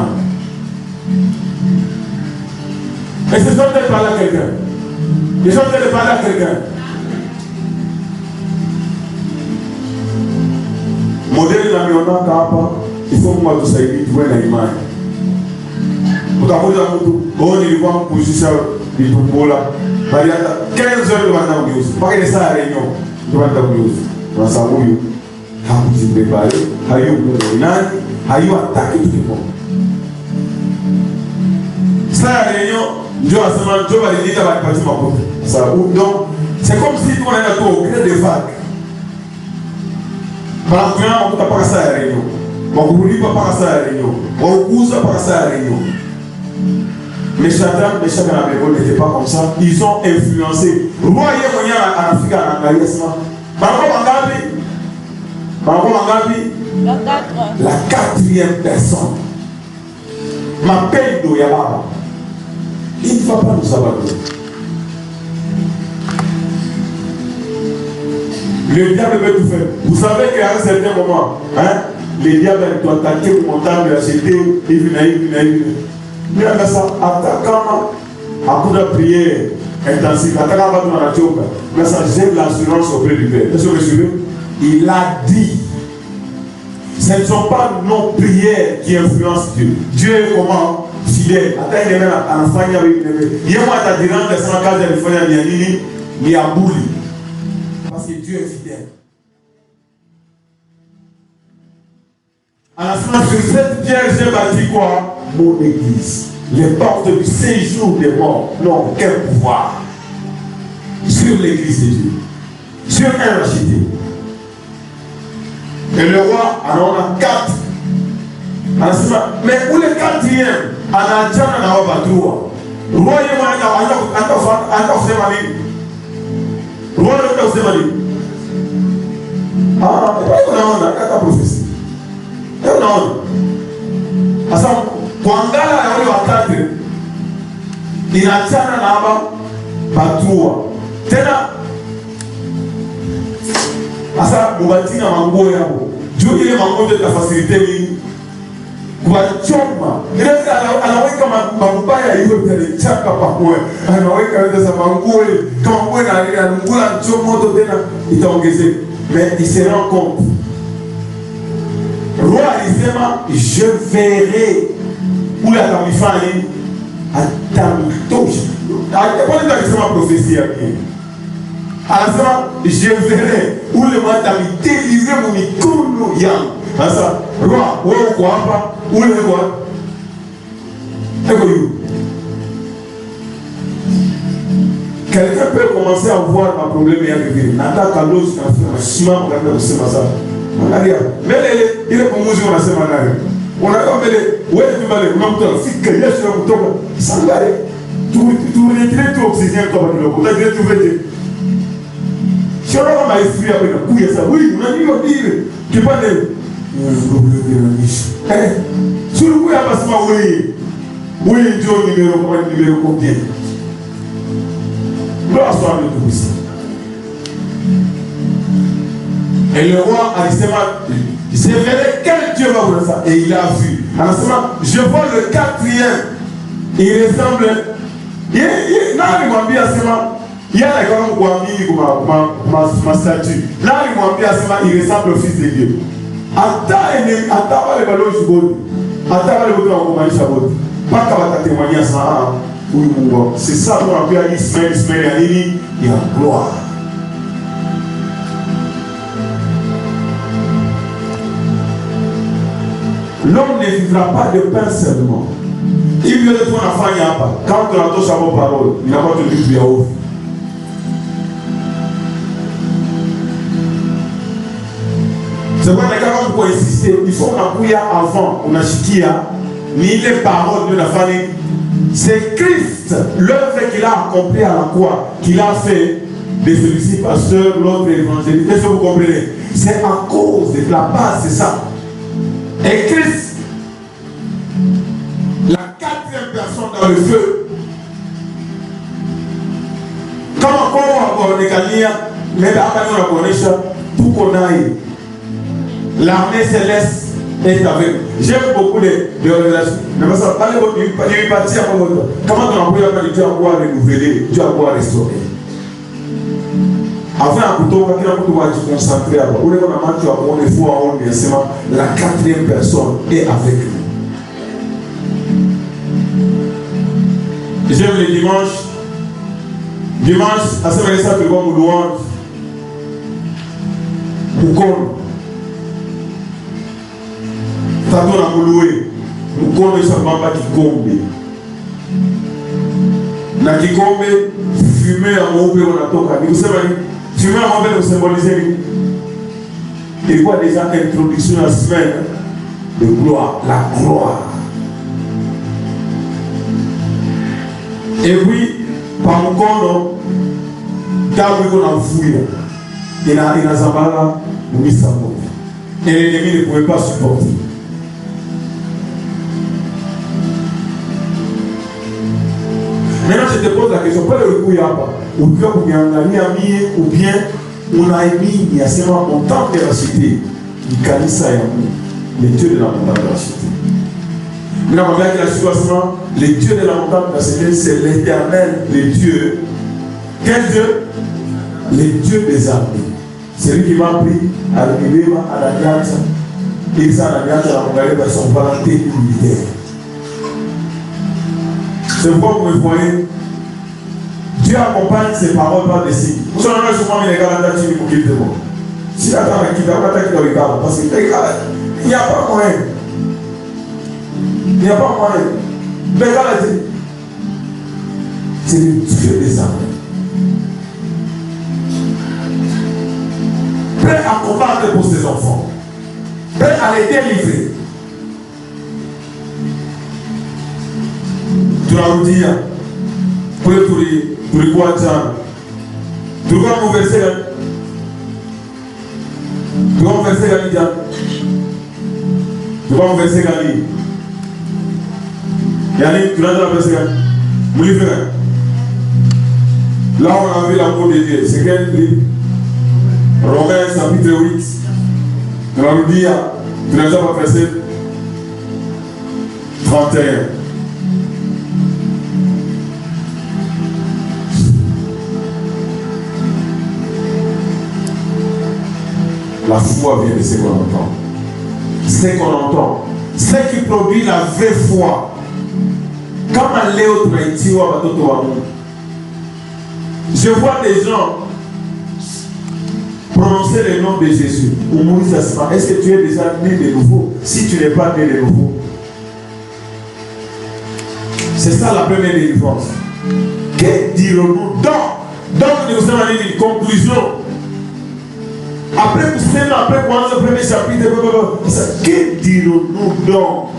Est-ce que je peux parler à quelqu'un? Je peux parler à quelqu'un? Modeli na mionaka hapa ifo Mungu atusaidie tuwe na imani. Utakuja mtu nilikuwa mkuzisha vitumbola bali hata 15 heures bana uniuzi mpaka ile saa renyo bana uniuzi kwa sababu huyu hakujibebale hayo nani hayo ataki tukipo saa renyo ndio asema ndio balidita bali makoto sababu donc c'est comme si on était au gré des vagues bana kwa kutapaka saa renyo wakulipa paka saa renyo waukuza paka saa renyo. Mais Shadrach, Meshach et Abednego n'étaient pas comme ça. Ils ont influencé. Roi Yemonia en Afrique en Angaliasma. La quatrième personne. Ma peine de Yababa. Il ne va pas nous abandonner. Le diable veut tout faire. Vous savez qu'à un certain moment, le diable doit attaquer le montagne de la cité. Il vient. Mais à ça, attaquant, à prière intensive, attaquant à la choka, mais ça gère l'assurance auprès du Père. Est-ce que vous suivez? Il a dit, ce ne sont pas nos prières qui influencent Dieu. Dieu est comment? Fidèle. Attends, il est là, à la fin, il y a eu. Il y a moi, tu as dit, dans le cas de la famille, il y a bouli. Parce que Dieu est fidèle. À la fin, sur cette pierre, j'ai bâti quoi? Mon église. Les portes du séjour des morts n'ont aucun pouvoir sur l'église de Dieu, sur un racheté. Et le roi en a 4. Mais où le 4e? En a déjà un roi. Le roi est kuangala na wale watatu inachana na hapa patua tena asa mubatina manguo yao juu ile manguo ndio tafasilite mimi kwa choma ile anaweka mabaya hiyo tele chaka pamoja anaweka ile za manguo kama nguo na ngula chomo moto tena itaongezeka mais il se rend compte roi alisema je verrai où la tamifani atamitoshi. Kwa nini akisema profesia hii? Anasema je verrai ule mwata délivrer mon mikono yangu. Sasa roi wewe uko hapa ule kwa eko yu. Quelqu'un peut commencer à voir ma problème yake vile. Nataka lozi na simama kwa kusema sasa. Angalia, mbele ile kumuzi unasema nayo. Unaona mbele wewe mbele unakuta fika Yesu na kutoka. Sangare. Tu retire tout oxygène comme le coup. Tu retire. Sio kama esprit hapo inakuja sasa. Oui, unajua dire. Kipande sio kwa hapa sema wewe. Wewe ndio numero combien? Gloire soit à Dieu Tout-Puissant. Et le roi alisema, je verrai quel Dieu va vous ça. Et il a vu. Anasema, je vois le quatrième. Il ressemble. Nani mwambia asema, yana kama kuamini kwa statue. Nani mwambia asema, il ressemble au fils de Dieu. Ata wale balozi bote. Ata wale bote wakumanisha bote. Paka watatemania sana. C'est ça qu'on appelle semaine ya nini ya gloire. L'homme ne vivra pas de pain seulement. Il vient de toi nafanya hapa. Quand tu entends sa bonne parole, il n'a pas de vie ya ouf. C'est pourquoi quand on peut insister, il faut qu'on a avant, on a chikia, ni les paroles de la famille. C'est Christ, l'œuvre qu'il a accomplie à la croix, qu'il a fait de celui-ci pasteur, l'autre évangéliste. Est-ce que vous comprenez? C'est à cause de la base, c'est ça. Et Christ, la quatrième personne dans le feu, comment on est mais on a tout qu'on aille. L'armée céleste est avec. J'aime beaucoup les organisations. Mais ça, il parti à comment on a pu Dieu à pouvoir renouveler, Dieu à pouvoir restaurer. Avant un couteau, on va se concentrer à quoi? On est fort, on est la quatrième personne est avec nous. J'aime les dimanches. Dimanche, à ce moment-là, je vais vous louange. Pourquoi? Tato na muluwe mkono isabamba kikombe na kikombe fume ya mweupe unatoka. Ni kusema ni fume ya mweupe ni kusymboliser ni ilikuwa déjà introduction la semaine de gloire, la gloire. Et puis par mkono damu iko na mfuya inazambala mumisa moja. Et l'ennemi ne pouvait pas supporter. Maintenant, je te pose la question, pas le coup yapa, ou bien on ou bien on a émis, il y a seulement montagne de la cité, il canissa les dieux de la montagne de la cité. Maintenant, on va dire que les dieux de la montagne de la cité, c'est l'Éternel, les dieux. Quel Dieu? Les dieux des armées. C'est lui qui m'a pris à l'Uniléma, à la Niata, et ça, à la Niata, à la Mongaléma, son parenté militaire. C'est pourquoi vous me voyez, Dieu accompagne ses paroles par des signes. Vous savez, souvent, les gars, là, tu me quittes de moi. Si la dame quitte, on va t'attaquer dans le cadre. Parce que, il n'y a pas moyen. Il n'y a pas moyen. Les gars, là, c'est le Dieu des armées. Prêt à combattre pour ses enfants. Prêt à les délivrer. Tunarudia kule tulikuwa jana, tulikuwa mverse gani? Tulikuwa mverse gani jana? Tulikuwa mverse gani? Yani tunaanza na verse gani? Mlivre gani? Là on a vu la peau de Dieu. C'est quel livre? Romains chapitre 8. Tunarudia, tunaanza na verse 31. La foi vient de ce qu'on entend. Ce qu'on entend. Ce qui produit la vraie foi. Je vois des gens prononcer le nom de Jésus. Est-ce que tu es déjà né de nouveau? Si tu n'es pas né de nouveau, c'est ça la première délivrance. Que dirons-nous? Donc nous avons une conclusion. Après le premier chapitre, que dirons-nous donc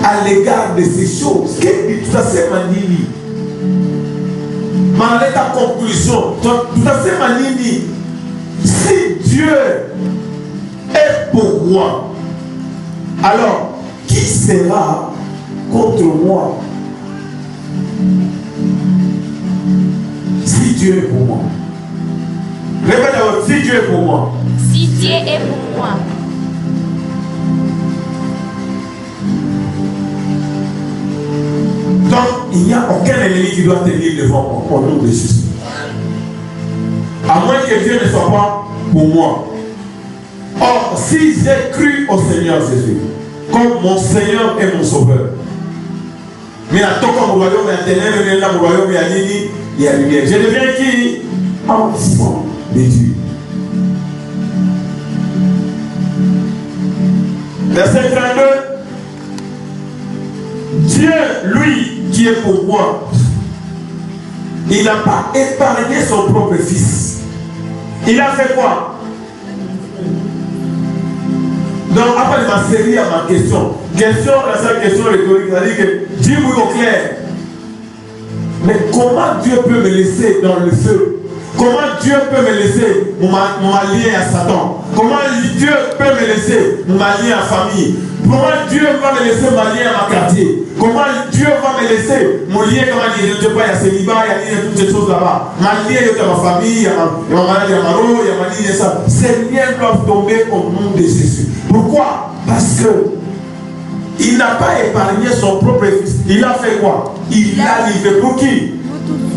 à l'égard de ces choses? Que tout à fait manini? Malgré ta conclusion, tout à fait manini. Si Dieu est pour moi, alors qui sera contre moi? Si Dieu est pour moi. Répète d'abord, si Dieu est pour moi. Si Dieu est pour moi. Donc, il n'y a aucun ennemi qui doit tenir devant moi, au nom de Jésus. À moins que Dieu ne soit pas pour moi. Or, si j'ai cru au Seigneur Jésus, comme mon Seigneur et mon Sauveur, mais à tout comme royaume, il y a un royaume, il y a lumière. Je deviens qui? Enfant de Dieu. Verset 32. Dieu, lui, qui est pour moi, il n'a pas épargné son propre fils. Il a fait quoi? Donc, après ma série à ma question, la seule question rhétorique, c'est-à-dire que dis-moi au clair. Mais comment Dieu peut me laisser dans le feu? Comment Dieu peut me laisser m'allier à Satan? Comment Dieu peut me laisser m'allier à famille? Comment Dieu va me laisser m'allier à ma quartier? Comment Dieu va me laisser m'allier comme je ne sais pas, il y a célibat, il y a toutes ces choses là-bas. M'allier avec ma famille, il y a ma maladie, il y a ma roue, il y a ma ligne, ça. Ces liens doivent tomber au nom de Jésus. Pourquoi? Parce que il n'a pas épargné son propre fils. Il a fait quoi? Il l'a livré pour qui?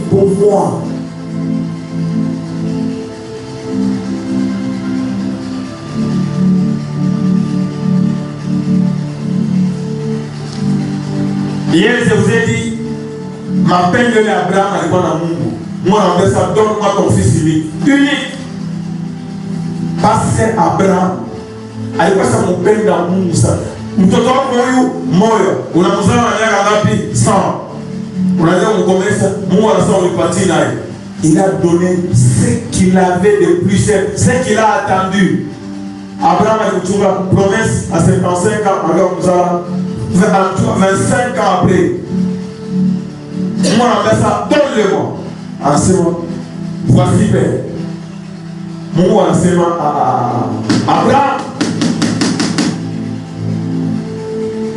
Pour moi. Hier, je vous ai dit, ma peine de l'Abraham à Mungu. Moi, en ça, donne-moi ton fils unique. Unique. Parce que Abraham, alikuwa sa mpenda Mungu sana. Mtoto wako huyu moyo unamzaa na miaka ngapi? 100. Unaweza kumkomesha, Mungu anasema unipatie naye. Il a donné ce qu'il avait de plus cher, ce qu'il a attendu. Abraham a kuchunga promesse à 55 ans, akamzaa 25 ans après. Moi, on ça, donne-le-moi. En ce moment, voici Père. Mungu anasema Abraham,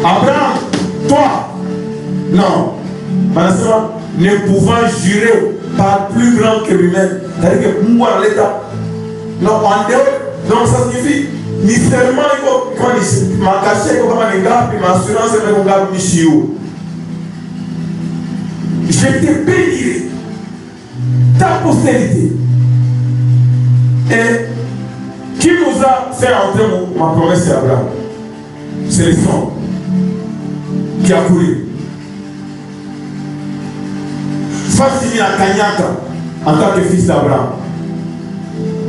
Abraham, toi, non, anasema ne pouvant jurer par plus grand que lui-même. C'est-à-dire que Mungu analeta, non, en dehors, donc ça signifie mystèrement il faut ma cachet comme un gars puis ma assurance est un gars michio. Je te bénirai ta postérité. Et qui nous a fait entrer ma promesse c'est Abraham. C'est le sang qui a coulé. Facile à Kanyaka en tant que fils d'Abraham.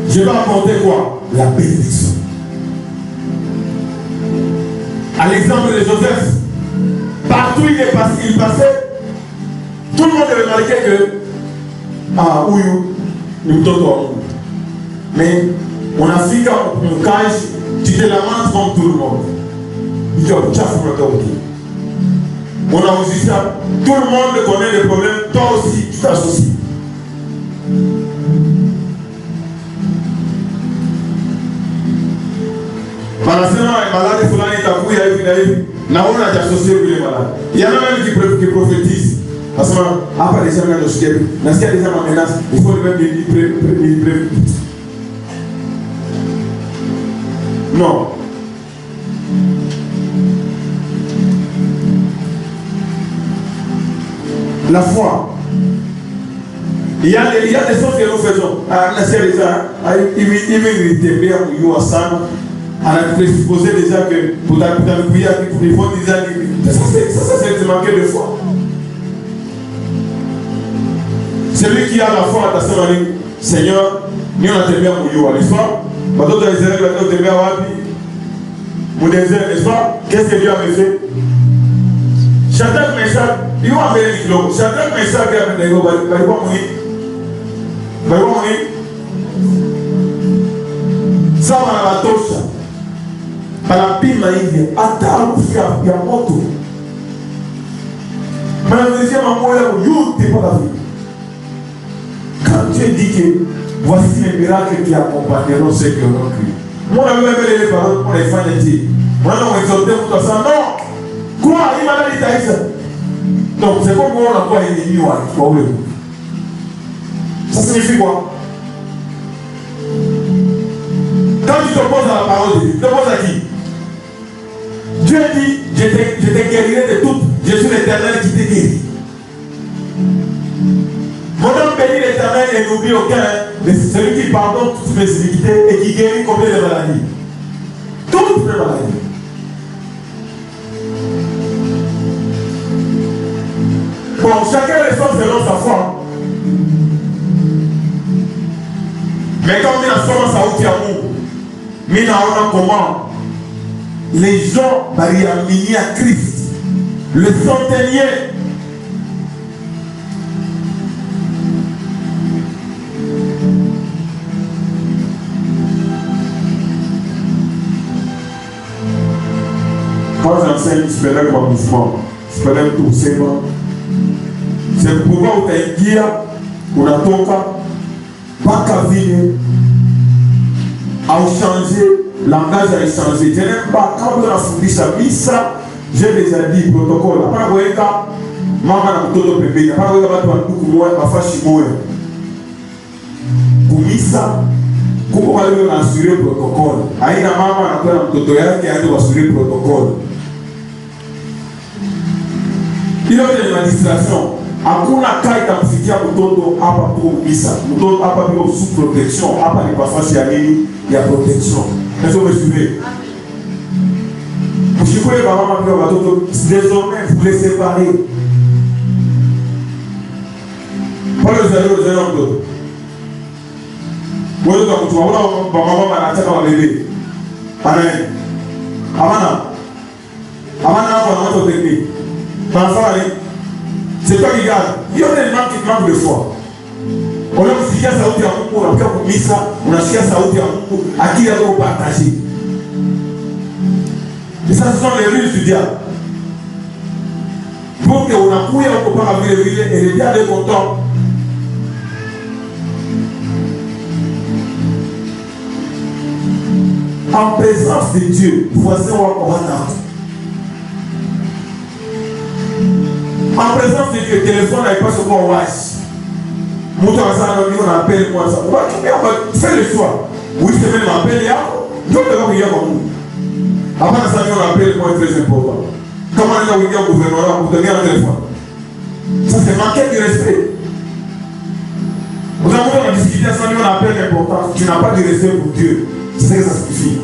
Je vais apporter quoi? La bénédiction. À l'exemple de Joseph, partout il passait, tout le monde remarquait que oui, nous t'entendons. Mais on a fait un cage, tu te lamentes comme tout le monde. Il dit, on a aussi ça. Tout le monde connaît les problèmes, toi aussi, tu t'associes. Malade, il y en a même qui prophétisent. Parce que après les gens qui ont des menaces, il faut même les livrer. Non. La foi. Il y a des choses que nous faisons. On a présupposé déjà que pour ta prière, il faut déjà dire. Ça c'est manquer de foi. Celui qui a la foi, Seigneur, nous on a tembea muyua, n'est-ce pas? Watoto wa Israeli walikuwa tembea wapi? Mu désert, n'est-ce pas? Qu'est-ce que Dieu avait fait? Shadrach, Meshach, ils ont amené les kilos. Shadrach, Meshach, ils ont amené les kilos. Balikuwa muni. Sawa na watosha. Balapima hivi, hata harufu ya moto. Malheureusement, maman là, yote pas la vie. Quand Dieu dit que voici les miracles qui accompagneront ceux qui auront cru. Moi, je vais mettre les paroles pour les faire dire. Moi, je vais exhorter pour toi. Non! Quoi? Il m'a dit ça. Donc, c'est comme on a quoi ennemi ou quoi? Ça signifie quoi? Quand tu t'opposes à la parole de Dieu, tu t'opposes à qui? Dieu dit, je te guérirai de tout. Je suis l'Éternel qui te guérit. Mon homme bénit l'Éternel et n'oublie aucun. Mais c'est celui qui pardonne toutes mes iniquités et qui guérit combien de maladies? Toutes les maladies. Bon, chacun répond selon sa foi. Mais quand on a somme sa outil amour, mais on comment les gens varient à Christ. Le centenier. Quand j'enseigne, je fais un mouvement, je fais un tour, c'est bon. C'est pour pouvoir où tu as unatoka mpaka vile au changer langage a changé. Je n'aime pas quand on a fundisha misa, j'ai déjà dit protocole. Hapana kuweka mama na mtoto pembeni. Hapana kuweka watu wa ndugu moja mafashi moja. Kumisa kuko wale wanaassurer protocole. Haina mama anakuwa na mtoto yake aende kuassurer protocole. Ile ni ma distraction. Hakuna kai itamfikia mtoto hapa kwa misa. Mtoto hapa bila sous protection, hapa ni nafasi ya nini? Ya protection. Est-ce que vous me suivez? Vous suivez par maman et watoto, désormais vous les séparez. Pas le zéro mtoto. Wewe ndio mtu wala mama anataka wa bebe. Amana hapo na watu technique. Parfois c'est toi qui garde. Il y a des gens qui manquent de foi. On a kusikia sauti ya Mungu, unapiga kumisa, unasikia sauti ya Mungu, akili yako partager. Et ça, ce sont les ruses du diable. Pour que on a couillé, on peut pas vivre et le diable est content. En présence de Dieu, voici où on va attendre. En présence de Dieu, le téléphone n'avait pas ce qu'on watch. Mouton on appelle moi ça. On va faire le choix. Oui, c'est même appel là. Je vais te dire comment. Avant ça, on appelle moi très important. Comment on a dit au gouvernement pour donner un téléphone? Ça c'est manquer de respect. Nous avons discuté ça, on appelle important. Tu n'as pas de respect pour Dieu. C'est ce que ça signifie.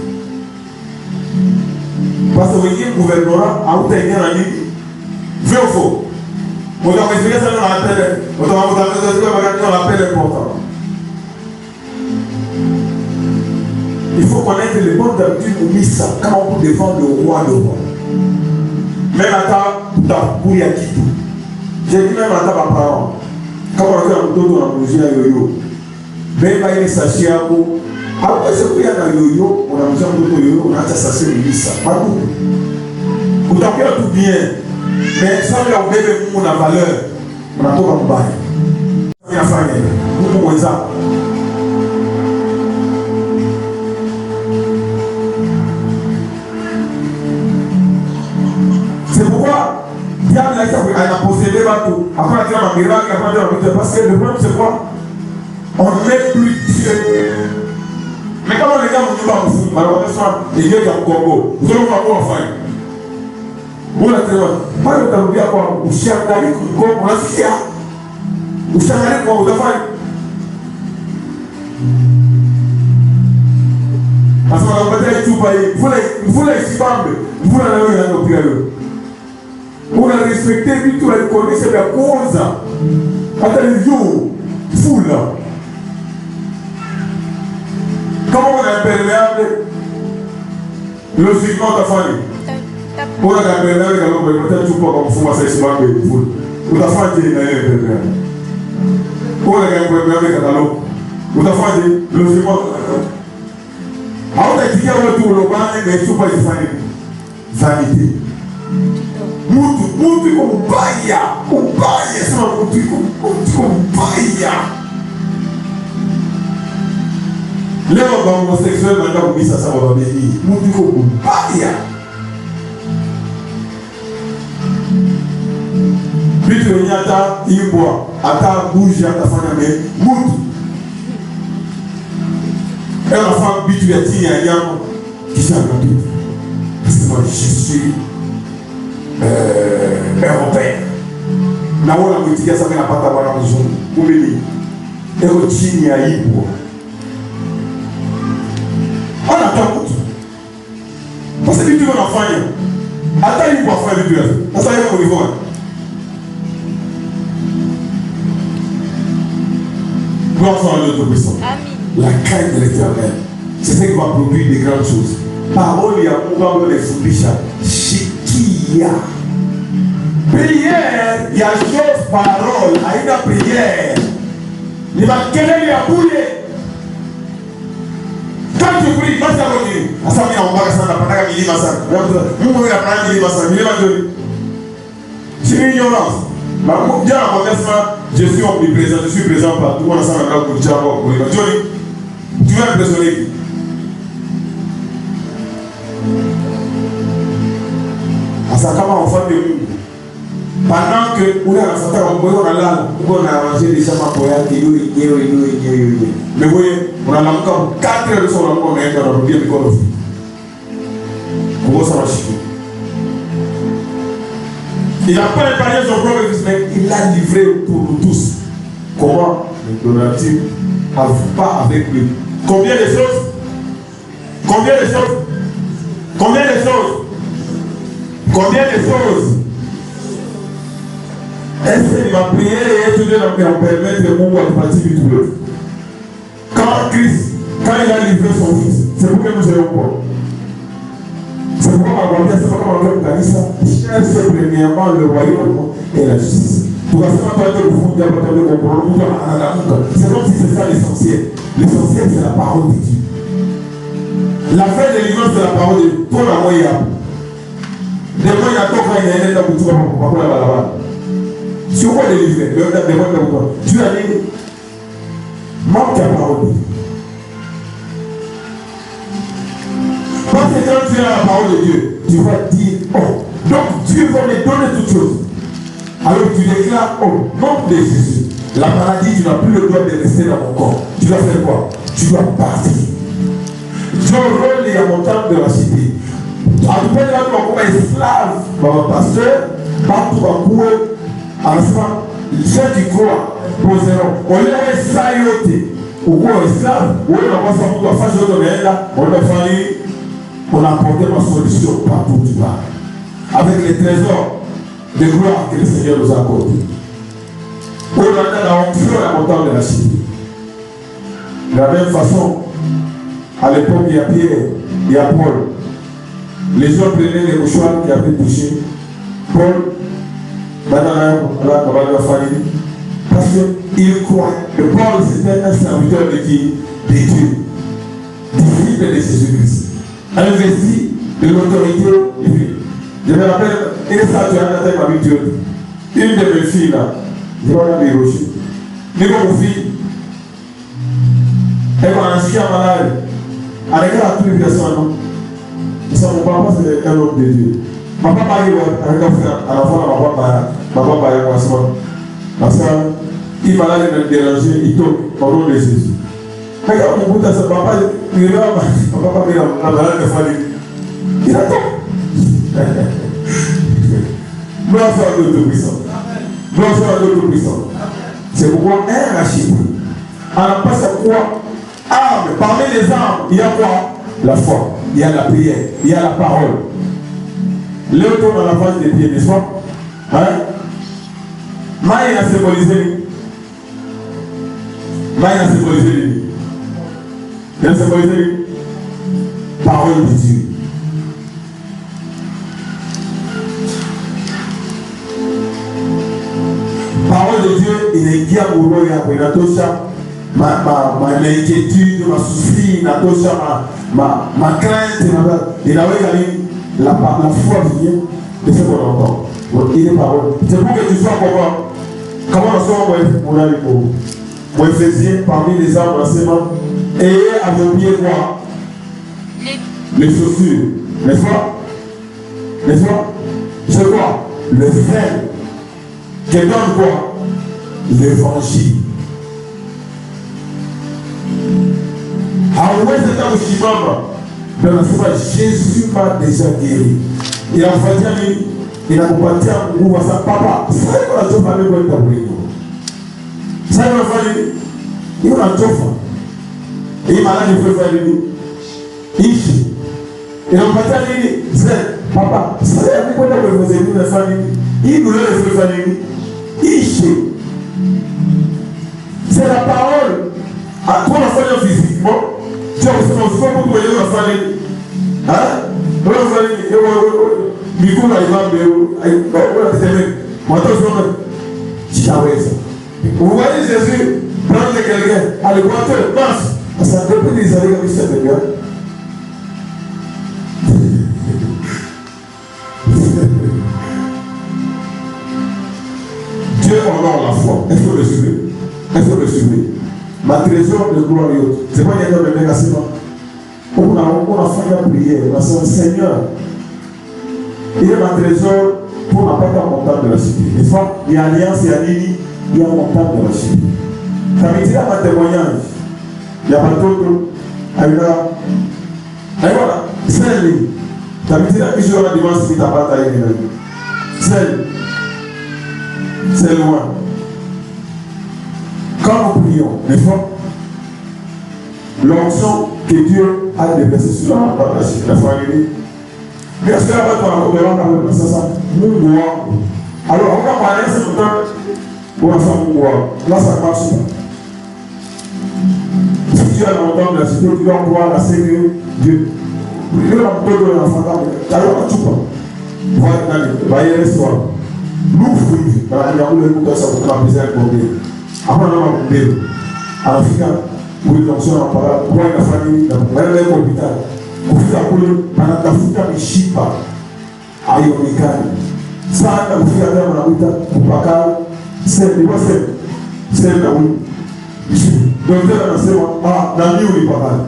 Parce que le gouvernement a où tu es en ligne. Vrai ou faux? On a expliqué ça, on appelle important. Il faut connaître les bonnes habitudes pour Missa quand on peut défendre le roi de roi. Même à pour y a qui tout. J'ai dit même à ta parent. Quand on a fait un couteau dans la bougie à yo-yo. Même à une sachet à vous. Après ce qu'il y a dans yo-yo, on a besoin de yo-yo, on a assassiné le Missa. Pas tout. Vous tapez tout bien. Mais ça veut dire que nous avons la valeur. On a tout à bail. Il y a failli. Nous pouvons ça. C'est pourquoi diable a possédé bateau. Après il y a un miracle, après il y a un miracle. Parce que le problème c'est quoi? On n'est plus Dieu. Mais quand les gars vous disent vous, malheureusement, les gars qui ont Congo, vous allez voir quoi faire? Vous l'avez dit, moi je t'ai dit à quoi? Vous cherchez quoi? On a fait ça. Vous cherchez quoi? Vous avez fait. Parce qu'on a peut-être tout payé. Vous l'avez expandé. Vous l'avez eu. Vous l'avez respecté, puis tout l'avez connu, c'est la cause. Attendez, yo, fou là. imperméable, logiquement, ta famille. Pour la imperméable, peut-être tu peux comme fou, c'est souvent que vous. Ou ta famille est imperméable. Pour la imperméable, catalogue. Ou ta famille, logiquement. Alors, tu as dit qu'il y a un retour au banc, mais tu peux pas y vanité. Mutu como baia, o baia, só mutu como baia. Leva para homossexual mandar o missa sábado bem, mutu como baia. Bitu nyata imboa, ata buja ata fanya me mutu. Ela fala bitu ya tinha yamo, kisha ngatu. C'est je suis européen. Na wala kuitikia sana napata bwana mzungu. Kumbe eko chini ya ipo. Ona takutu. Parce que tu vas faire. Hata ipo afanya vitu hivi. Sasa yeye kwa hivyo. Gloire soit à Dieu Tout-Puissant. La crainte de l'Éternel, c'est ce qui va produire des grandes choses. Parole ya Mungu amefundisha shikia. Prière, il y a chose parole, haina prière. Ni makelele ya bure. Quand tu pries, vas-y à l'autre. Asa mimi naomba sana napanda milima sana. Mungu anapanda milima sana. Milima ndio. C'est l'ignorance. Bien avant ça, je suis omniprésent, je suis présent partout. On a ça dans le culture pour les Johnny. Tu vas impressionner. Asa kama enfant de Mungu. Pendant que ule anafuata mambo analala, uko na arranger déjà mambo yake yenyewe. Mais wewe unalamuka 4 heures sur la mkono unaenda unarudia mikono. Kwa sababu il n'a pas épargné son propre fils, mais il l'a livré pour nous tous. Comment le donne-t-il pas avec lui? Combien de choses? Est-ce que ma prière est toujours dans me permettre de mon partir du tout? Quand Christ, quand il a livré son fils, c'est pour que nous ayons quoi? C'est pourquoi ma grand-mère, c'est pas comme on a dit ça. Cherche premièrement le royaume et la justice. Pour que ça soit pas de vous dire, c'est comme si c'est ça l'essentiel. L'essentiel, c'est la parole de Dieu. La vraie délivrance, c'est la parole de Dieu. Pour la moyenne. Des moyens, quand il y a un état pour tout le monde, on va là-bas. Si on va délivrer, tu as dit, manque la parole de Dieu. Parce que quand tu as la parole de Dieu, tu vas dire, oh, donc Dieu va me donner toutes choses. Alors tu déclares, oh, nom de Jésus, la maladie, tu n'as plus le droit de rester dans mon corps. Tu dois faire quoi? Tu dois partir. Dieu rôle les montagnes de la cité. À tout point de là, comme esclave, mon pasteur, partout à couer, enfin, ceux qui croient, poseront. On les sailloté. Ou quoi, esclave, ou on a fait ça, on a fallu. On a apporté ma solution partout où tu vas. Avec les trésors de gloire que le Seigneur nous a accordés. On a la onction et la montagne de la cité. De la même façon, à l'époque, il y a Pierre, il y a Paul. Les gens prenaient les mouchoirs qui avaient touché Paul, parce qu'ils croient que Paul c'était un serviteur de qui? De Dieu, disciple de Jésus-Christ. Investi de l'autorité divine. Je me rappelle, une statuette avec ma vie. Une de mes filles là, je vais la déroger. Mais mon fille, elle m'a inscrit à malade. Avec la tous les personnes, mon papa c'est un homme de Dieu. Ma papa est avec un frère, à la fois ma papa est moi. Parce qu'il m'a l'air de me déranger, il tombe au nom de Jésus. Regarde mon bout à ce papa, il est là, mon papa est là, la malade de famille. Il attend. Gloire soit à Dieu Tout-Puissant. Gloire soit à Dieu Tout-Puissant. C'est pourquoi un rachis. On n'a pas ça quoi? Armes. Parmi les armes, il y a quoi? La foi. Il y a la prière. Il y a la parole. L'autre dans la face des pieds, n'est-ce pas? Hein? Maï a symbolisé. Maï a symbolisé. Il a symbolisé. parole de Dieu. Parole de Dieu inaingia moyo yako, inatosha inquiétude, ma souci, inatosha ma crainte, inaweka nini la foi vient de ce qu'on entend. Il est parole. C'est pour que tu sois comment on sort mon Éphésiens parmi les arbres d'enseignement, ayez à vos pieds quoi? Les chaussures, n'est-ce pas? N'est-ce pas? C'est quoi? Le frère qui donne quoi? L'évangile. Hauwezi hata kusimama na nasema Jésus m'a déjà guéri. Inakupatia nini? Inakupatia nguvu sasa papa. Sasa iko nachofa leo kwenda mwili. Sasa unafanya nini? Iko nachofa. Hii maana ni kwa nini? Ishi. Inakupatia nini? Sasa papa, sasa ni kwenda kwa mzee unafanya nini? Hii ndio ile inafanya nini? Ishi. C'est la parole. À toi, on a fait physiquement. Tu as aussi pour que tu aies fait. Hein? On a fait. Micro, il va me. Vous voyez Jésus prendre quelqu'un à l'équateur, passe. Ça dépend des années comme ça, les gars. Dieu honore la foi. Il faut le suivre. Il faut le suivre. Ma trésor de gloire, c'est pas qu'il y a de négation. On a fait la prière, parce que Seigneur, il y a ma trésor pour n'a pas ta montagne de la cité. N'est-ce pas? Il y a alliance, il y a Nini, il y a montagne de la cité. Ça veut dire ma témoignage. Il y a pas d'autre. Et voilà, celle-là. Ça veut dire que je vais la dimanche qui t'a bataillé. C'est loin. Quand nous prions, n'est-ce pas? L'onction que Dieu a déversée sur la montagne de la cité. La famille. Mais est-ce que là, on va parler de ça? Nous doit. Alors, on va parler de ce temps pour la femme voir. Là, ça marche pas. Si tu as la montagne de la cité, tu dois pouvoir la Seigneur Dieu. Il va tout de l'enfant. Alors, tu vois. Voilà, va y aller soir. Nous, fruits, dans la vie, ça vous a plaisir pour Dieu. Après, on va vous dire, à l'Afrique, où ils ont sur la parole, pour la famille, dans l'hôpital, pour faire pour le Manatafuta Mishipa, à Yonikani. Ça, on a fait à la Mouta, pour Bakar, c'est là où. Donc, dans l'île où il parle.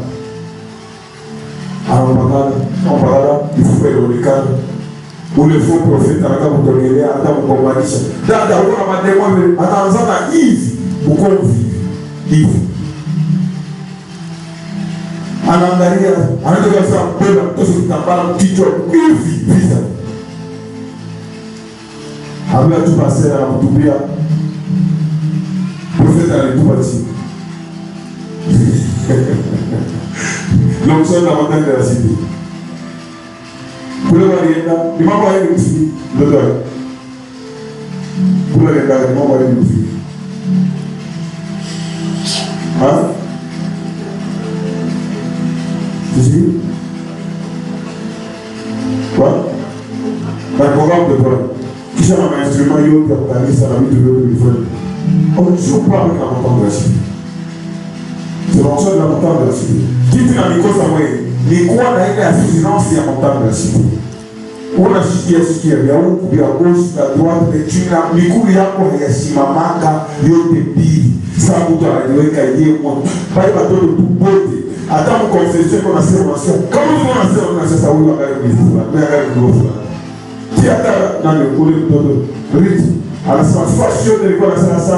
Alors, on parle là, il faut faire le Yonikani. Ou le faux prophète, à la carte de l'Élé, à la carte de l'Omanisha. D'abord, on va demander, attends, à Yves. Pourquoi on vit? Yves. Anaangalia, anataka sasa mbele mtoto kitambala kichwa hivi visa. Habla tu passer à kutubia. Prophète alitupa chini. L'onction de la montagne de la cité. Kule walienda, ni mambo ya msingi ndio. Kule walienda ni mambo ya msingi. Hein? Ici? Quoi? Dans le programme de Paul, qui sont un instrument qui organise la vie de l'autre. On ne joue pas avec la montagne de la cité. C'est l'ensemble de la montagne de la cité. Qui fait la micro Samuel? Mais quoi d'ailleurs la vigilance de la montagne de la cité? On a sikia vya huku vya gauche na droite na chini na miguu yako hayasimamaka yote mbili. Sasa mtu anaiweka yeye mmoja. Bali watoto tu bote. Hata mkonfession kwa nasema kama mtu anasema sasa huyu angalia mzuri. Qui hata nani kule mtoto Rich anasema fashion ilikuwa sasa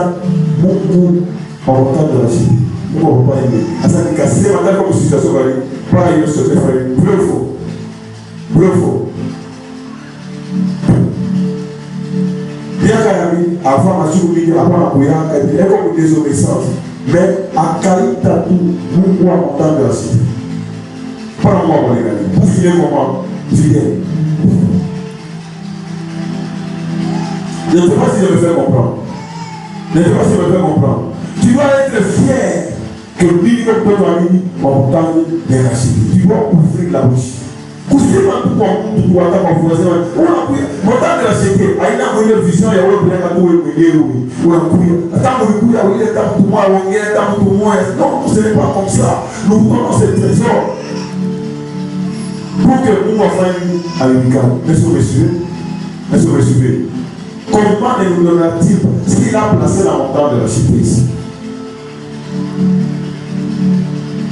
Mungu hawataka la shida. Mungu hapa hivi. Sasa nikasema hata kama situation bali para hiyo sote fanya bravo. Avant ma journée, avant la bouillante, elle est comme une désobéissance. Mais à Kaïta, nous pouvons entendre la suite. Pas moi, mon gars. Pour finir, comment? Fidèle. Je ne sais pas si je me fais comprendre. Tu dois être fier que l'univers que tu dois entendre les racheter. Tu dois ouvrir la bouche. Kusema tu kwa mtu kuwataka kuwazema unakuja mtaka racheter aina ile vision ya wewe bila katu wewe mwenyewe unakuja hata ulikuja ile kama mtu mmoja ongea kama mtu mmoja non ce n'est pas comme ça nous prenons ce trésor pour que nous afanye alika est-ce que vous suivez comment nous donne-t-il s'il a placé la montagne de la chiprise.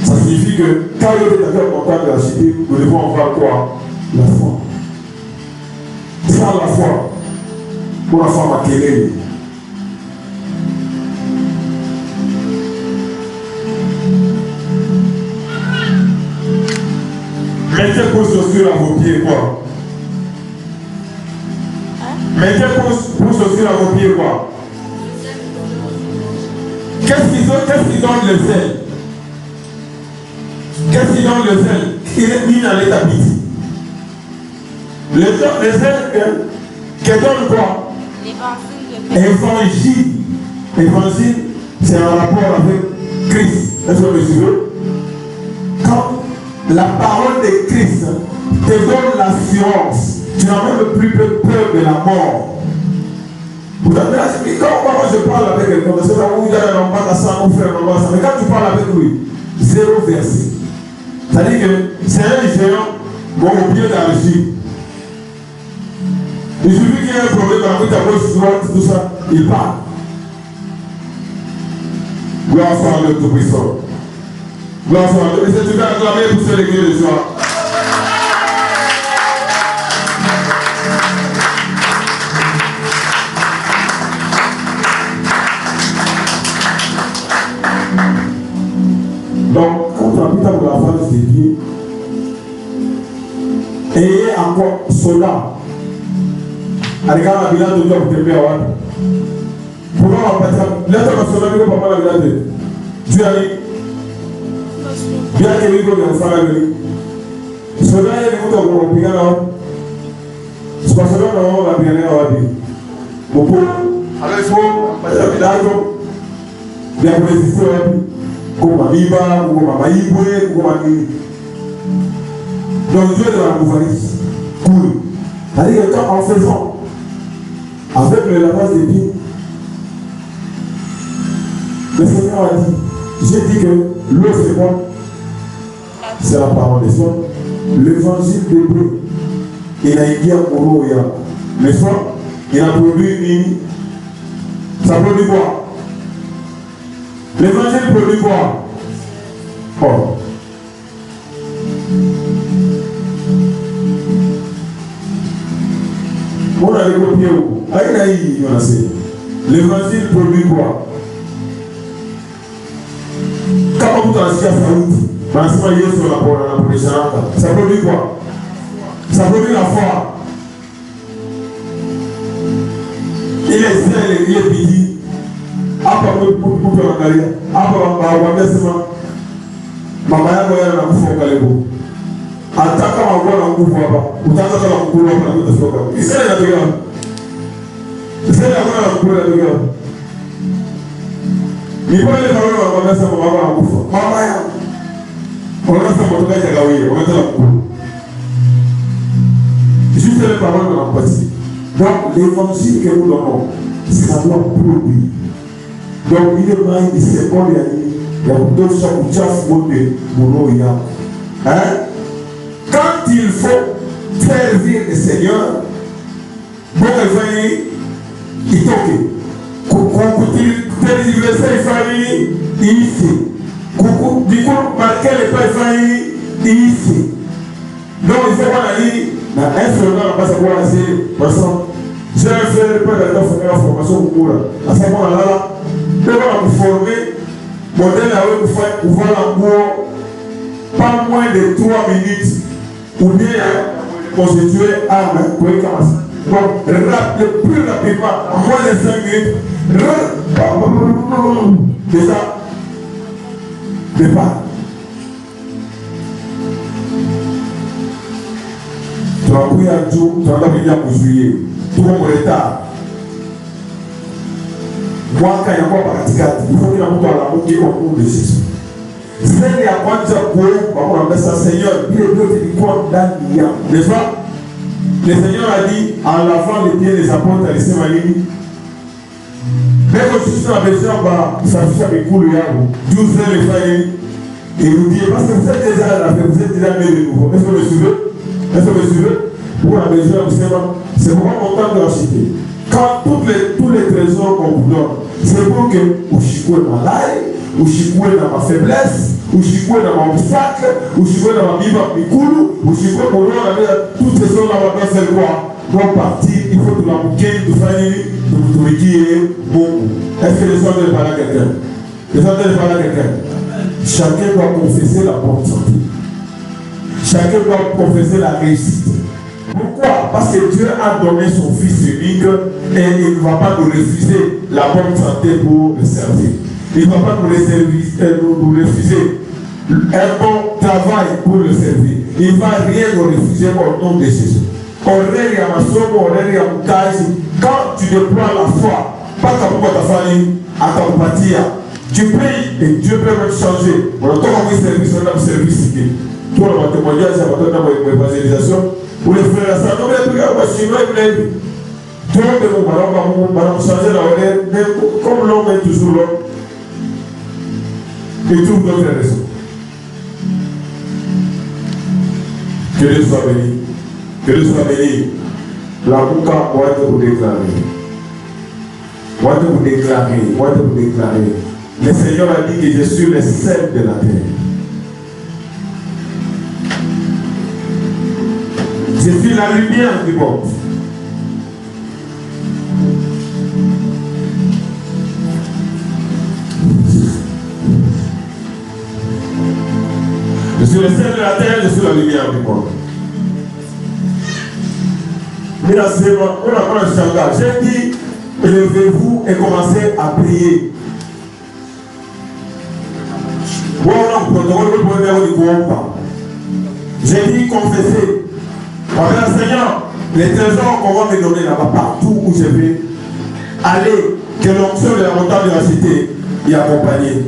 Ça signifie que quand il est avec le montagne de la cité, nous devons avoir quoi? La foi. Sans la foi, pour la femme à Kélé. Mettez pouce sur vos pieds quoi? Mettez pouce sur vos pieds quoi? Qu'est-ce qu'ils donnent le zèle? Qu'est-ce qu'il donne le zèle? Il est mis dans l'état pitié. Le zèle qui donne quoi? L'évangile. L'évangile, c'est un rapport avec Christ. Est-ce que vous me suivez? Quand la parole de Christ te donne l'assurance, tu n'as même plus peur de la mort. Vous avez dit, quand moi je parle avec quelqu'un, c'est là où il y a un enfant, mais quand tu parles avec lui, 0 verset. C'est-à-dire que c'est un géant bon, au pied d'argile. Il suffit qu'il y ait un problème avec ta gauche, droite, tout ça, il part. Gloire soit à Dieu Tout-Puissant. Gloire soit à Dieu. Et c'est tu vas acclamer pour ce l'église de soir. Donc, quand on habite pour la face des pieds, ayez encore cela. Allez, quand la village de Dieu vous temez à voir. Pourquoi on va passer? L'être national, il ne va pas la village de Dieu. Bien que lui, il va faire la vie. Cela, il y a des gens qui vont bien là. C'est parce que là, on va bien là. Beaucoup. Alors, il faut passer la village. Bien pour résister à la vie. Comme Biba, comme Maïboué, comme Nini. Donc Dieu de la nouvelle. Cool. C'est-à-dire que en faisant, avec le lavage des pieds, le Seigneur a dit, j'ai dit que l'eau c'est quoi? C'est la parole des hommes. L'évangile de Dieu, il a été à Moroya. Mais soit, il a produit Nini. Ça produit quoi? L'évangile produit quoi? Oh. On a les copiés où? L'évangile produit quoi? Quand on a acheté à Saoudi, ça produit quoi? Ça produit la foi. Il est zèle, il est bidi. Apa pour angalia apa wamesema mama yako yeye anakufa karibu hata kama uko na nguvu hapa utaanza kama mkuu hapa na kutoka Israeli inatokea Israeli hakuna kukula ndio ni pale pale wamesema mama yako anakufa mama yako wanasema mtoto wake gawie wanataka mkuu juste les paroles de la partie donc l'évangile que nous donnons ça doit produire. Donc il est mal de seconde il y a d'autres choses qui ont hein? Quand il faut servir le Seigneur, bon il va y toquer. Quand il fait l'anniversaire, il va y ici. Du coup, marquer les pas, il va y ici. Donc il faut qu'on aille dans un seul temps, parce que par exemple, j'ai fait le pas de la formation pour moi. À ce moment-là, on va vous former, modèle avec vous voir l'amour, pas moins de 3 minutes, ou bien constituer arme pour commencer. Donc, le plus rapidement, en moins de 5 minutes, déjà, départ. Tu vas prier à Dieu, tu vas venir pour juillet, tout le monde est tard. Moi, quand il y a quoi par il faut qu'il y ait un mot à la mot qui est au cours de Jésus. C'est à quoi tu as couru, Seigneur, n'est-ce pas? Le Seigneur a dit en lavant les pieds des apôtres à laisser Malini. Mais quand je suis à Béchamba, ça fait mes coups, 12 ans les failles. Et vous dites, parce que vous êtes déjà là, vous êtes déjà né de nouveau. Est-ce que vous me suivez? Est-ce que vous me suivez? Pour la maison, vous savez, c'est pour mon temps de racheter. Quand tous les trésors qu'on vous donne, c'est pour que vous chicouez ma laille, vous chicouez dans ma faiblesse, vous chicouez dans mon obstacle, vous chicouez dans ma biba, mes coulous, vous chicouez pour nous, toutes ces choses là, on va faire quoi? Pour partir, il faut que la bouquet, tout ça, de vous dire bon. Est-ce que les gens doivent parler à quelqu'un? Les gens doivent parler à quelqu'un? Chacun doit confesser la bonne santé. Chacun doit confesser la réussite. Pourquoi? Parce que Dieu a donné son Fils unique et il ne va pas nous refuser la bonne santé pour le servir. Il ne va pas nous refuser un bon travail pour le servir. Il ne va rien nous refuser au nom de Jésus. Quand tu déploies la foi, pas comme ta famille, à ta empathie, tu pries et Dieu peut même changer. On entend comme un service, on a un service. Tout le témoignage, c'est une évangélisation. Pour les frères et sœurs, non, mais regarde, moi, je suis là, tout le monde est bon, on va changer la horaire, mais comme l'homme est toujours là, il trouve d'autres raisons. Que Dieu soit béni. Que Dieu soit béni. La bouca, on va te vous déclarer. On va te vous déclarer. On va te vous déclarer. Le Seigneur a dit que je suis le sel de la terre. Je suis la lumière du monde. Je suis le sel de la terre, je suis la lumière du monde. Mais là, c'est bon, on a pas un chantage. J'ai dit, levez-vous et commencez à prier. J'ai dit confesser. Seigneur, les trésors qu'on va me donner là-bas, partout où je vais, allez, que l'onction de la montagne de la cité y accompagne.